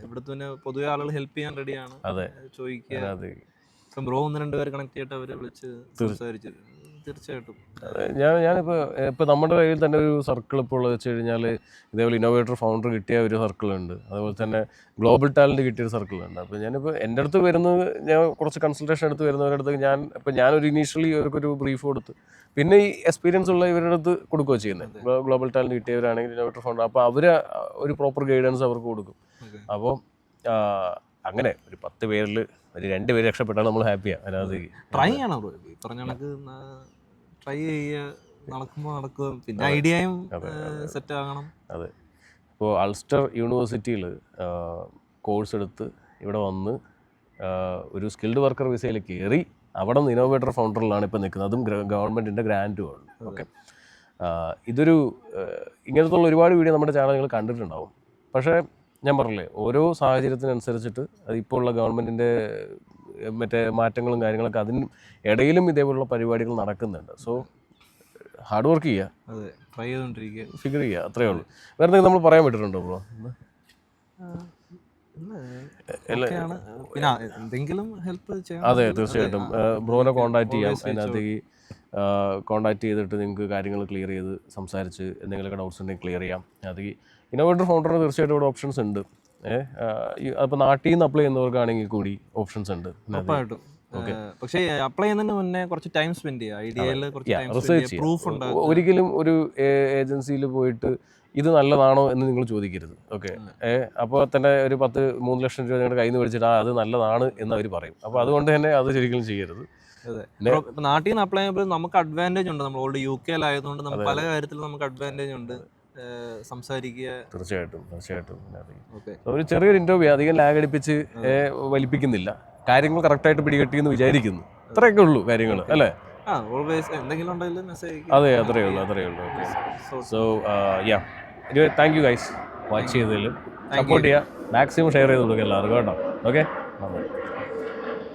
ഇവിടുത്തെ പിന്നെ പൊതുവെ ആളുകൾ ഹെൽപ്പ് ചെയ്യാൻ റെഡിയാണ്. ചോദിക്കുക, ഇപ്പം ബ്രോ 1-2 പേര് കണക്ട് ചെയ്തിട്ട് അവരെ വിളിച്ച് സംസാരിച്ചു. തീർച്ചയായിട്ടും ഞാനിപ്പോൾ നമ്മുടെ കയ്യിൽ തന്നെ ഒരു സർക്കിൾ ഇപ്പോൾ ഉള്ളത് വെച്ച് കഴിഞ്ഞാൽ ഇതേപോലെ ഇന്നോവേറ്റർ ഫൗണ്ടർ കിട്ടിയ ഒരു സർക്കിളുണ്ട്, അതുപോലെ തന്നെ ഗ്ലോബൽ ടാലൻറ്റ് കിട്ടിയൊരു സർക്കിളുണ്ട്. അപ്പോൾ ഞാനിപ്പോൾ എൻ്റെ അടുത്ത് വരുന്നത്, ഞാൻ കുറച്ച് കൺസൾട്ടേഷൻ എടുത്ത് വരുന്നവരുടെ അടുത്ത് ഞാനൊരു ഇനീഷ്യലി അവർക്കൊരു ബ്രീഫ് കൊടുത്ത് പിന്നെ ഈ എക്സ്പീരിയൻസ് ഉള്ള ഇവരുടെ അടുത്ത് കൊടുക്കുകയോ ചെയ്യുന്നത്. ഗ്ലോബൽ ടാലൻറ്റ് കിട്ടിയവരാണെങ്കിൽ ഇന്നോവേറ്റർ ഫൗണ്ടർ, അപ്പോൾ അവർ ഒരു പ്രോപ്പർ ഗൈഡൻസ് അവർക്ക് കൊടുക്കും. അപ്പോൾ അങ്ങനെ ഒരു 10 പേരിൽ ഒരു 2 പേര് രക്ഷപ്പെട്ടാൽ നമ്മൾ ഹാപ്പിയാണ്. അതിനകത്ത് ട്രൈ ചെയ്യണം, പറഞ്ഞ കണക്ക് ട്രൈ ചെയ്യുക, നടക്കുമ്പോൾ നടക്കും, പിന്നെ ഐഡിയയും സെറ്റ് ആകണം. അതെ, ഇപ്പോൾ അൾസ്റ്റർ യൂണിവേഴ്സിറ്റിയിൽ കോഴ്സ് എടുത്ത് ഇവിടെ വന്ന് ഒരു സ്കിൽഡ് വർക്കർ വിസയിൽ കയറി അവിടെ നിന്ന് ഇന്നോവേറ്റർ ഫൗണ്ടറിലാണ് ഇപ്പോൾ നിൽക്കുന്നത്. അതും ഗവൺമെൻറ്റിൻ്റെ ഗ്രാൻറ്റുമാണ്. ഓക്കെ, ഇതൊരു ഇങ്ങനത്തുള്ള ഒരുപാട് വീഡിയോ നമ്മുടെ ചാനലുകൾ കണ്ടിട്ടുണ്ടാവും. പക്ഷേ ഞാൻ പറഞ്ഞില്ലേ, ഓരോ സാഹചര്യത്തിനനുസരിച്ചിട്ട് ഇപ്പോൾ ഉള്ള ഗവൺമെൻറ്റിൻ്റെ മറ്റേ മാറ്റങ്ങളും കാര്യങ്ങളൊക്കെ അതിന് ഇടയിലും ഇതേപോലുള്ള പരിപാടികൾ നടക്കുന്നുണ്ട്. സോ ഹാർഡ് വർക്ക് ചെയ്യുക, ട്രൈ ചെയ്തുകൊണ്ടിരിക്കുക, ഫിഗർ ചെയ്യുക, അത്രയേ ഉള്ളൂ. വേറെ എന്തെങ്കിലും നമ്മൾ പറയാൻ പറ്റിയിട്ടുണ്ടോ ബ്രോ? അതെ, തീർച്ചയായിട്ടും ബ്രോനെ കോൺടാക്ട് ചെയ്യാം. അതിനകത്തേക്ക് കോൺടാക്ട് ചെയ്തിട്ട് നിങ്ങൾക്ക് കാര്യങ്ങൾ ക്ലിയർ ചെയ്ത് സംസാരിച്ച് എന്തെങ്കിലുമൊക്കെ ഡൗട്ട്സ് ഉണ്ടെങ്കിൽ ക്ലിയർ ചെയ്യാം. അത് ഇന്നോവേറ്റർ ഫൗണ്ടറിന് തീർച്ചയായിട്ടും ഇവിടെ ഓപ്ഷൻസ് ഉണ്ട്. അപ്പോൾ നാട്ടിൽ നിന്ന് അപ്ലൈ ചെയ്യുന്നവർക്കാണെങ്കിൽ കൂടി ഓപ്ഷൻസ് ഉണ്ട്. പക്ഷേ അപ്ലൈ ചെയ്യുന്നതിന് മുന്നേ കുറച്ച് ടൈം സ്പെൻഡ് ചെയ്യുക, റിസർച്ച് ചെയ്യുക. ഒരിക്കലും ഒരു ഏജൻസിയിൽ പോയിട്ട് ഇത് നല്ലതാണോ എന്ന് നിങ്ങൾ ചോദിക്കരുത്. ഓക്കെ, അപ്പോൾ തന്നെ ഒരു 3 ലക്ഷം രൂപ നിങ്ങളുടെ കയ്യിൽ നിന്ന് മേടിച്ചിട്ട് അത് നല്ലതാണ് എന്ന് അവർ പറയും. അപ്പോൾ അതുകൊണ്ട് തന്നെ അത് ശരിക്കും ചെയ്യരുത്. നാട്ടിൽ നിന്ന് അപ്ലൈ ചെയ്യുമ്പോൾ നമുക്ക് അഡ്വാൻറ്റേജ് ഉണ്ട്. നമ്മൾ ഓൾറെഡി UK ആയതുകൊണ്ട് നമുക്ക് പല കാര്യത്തിലും നമുക്ക് അഡ്വാൻറ്റേജ് ഉണ്ട്. സംസാരിക്കുക, തീർച്ചയായിട്ടും. ഒരു ചെറിയൊരു ഇൻ്റർവ്യൂ, അധികം ലാഗ് അടിപ്പിച്ച് വലിപ്പിക്കുന്നില്ല, കാര്യങ്ങൾ കറക്റ്റായിട്ട് പിടികെട്ടിയെന്ന് വിചാരിക്കുന്നു. അത്രയൊക്കെ ഉള്ളൂ കാര്യങ്ങൾ, അല്ലേ? അതെ, അത്രയേ ഉള്ളൂ. So thank you guys watch ചെയ്തതിൽ. സപ്പോർട്ട് ചെയ്യുക, മാക്സിമം ഷെയർ ചെയ്ത് കൊടുക്കുക എല്ലാവർക്കും കേട്ടോ. ഓക്കെ.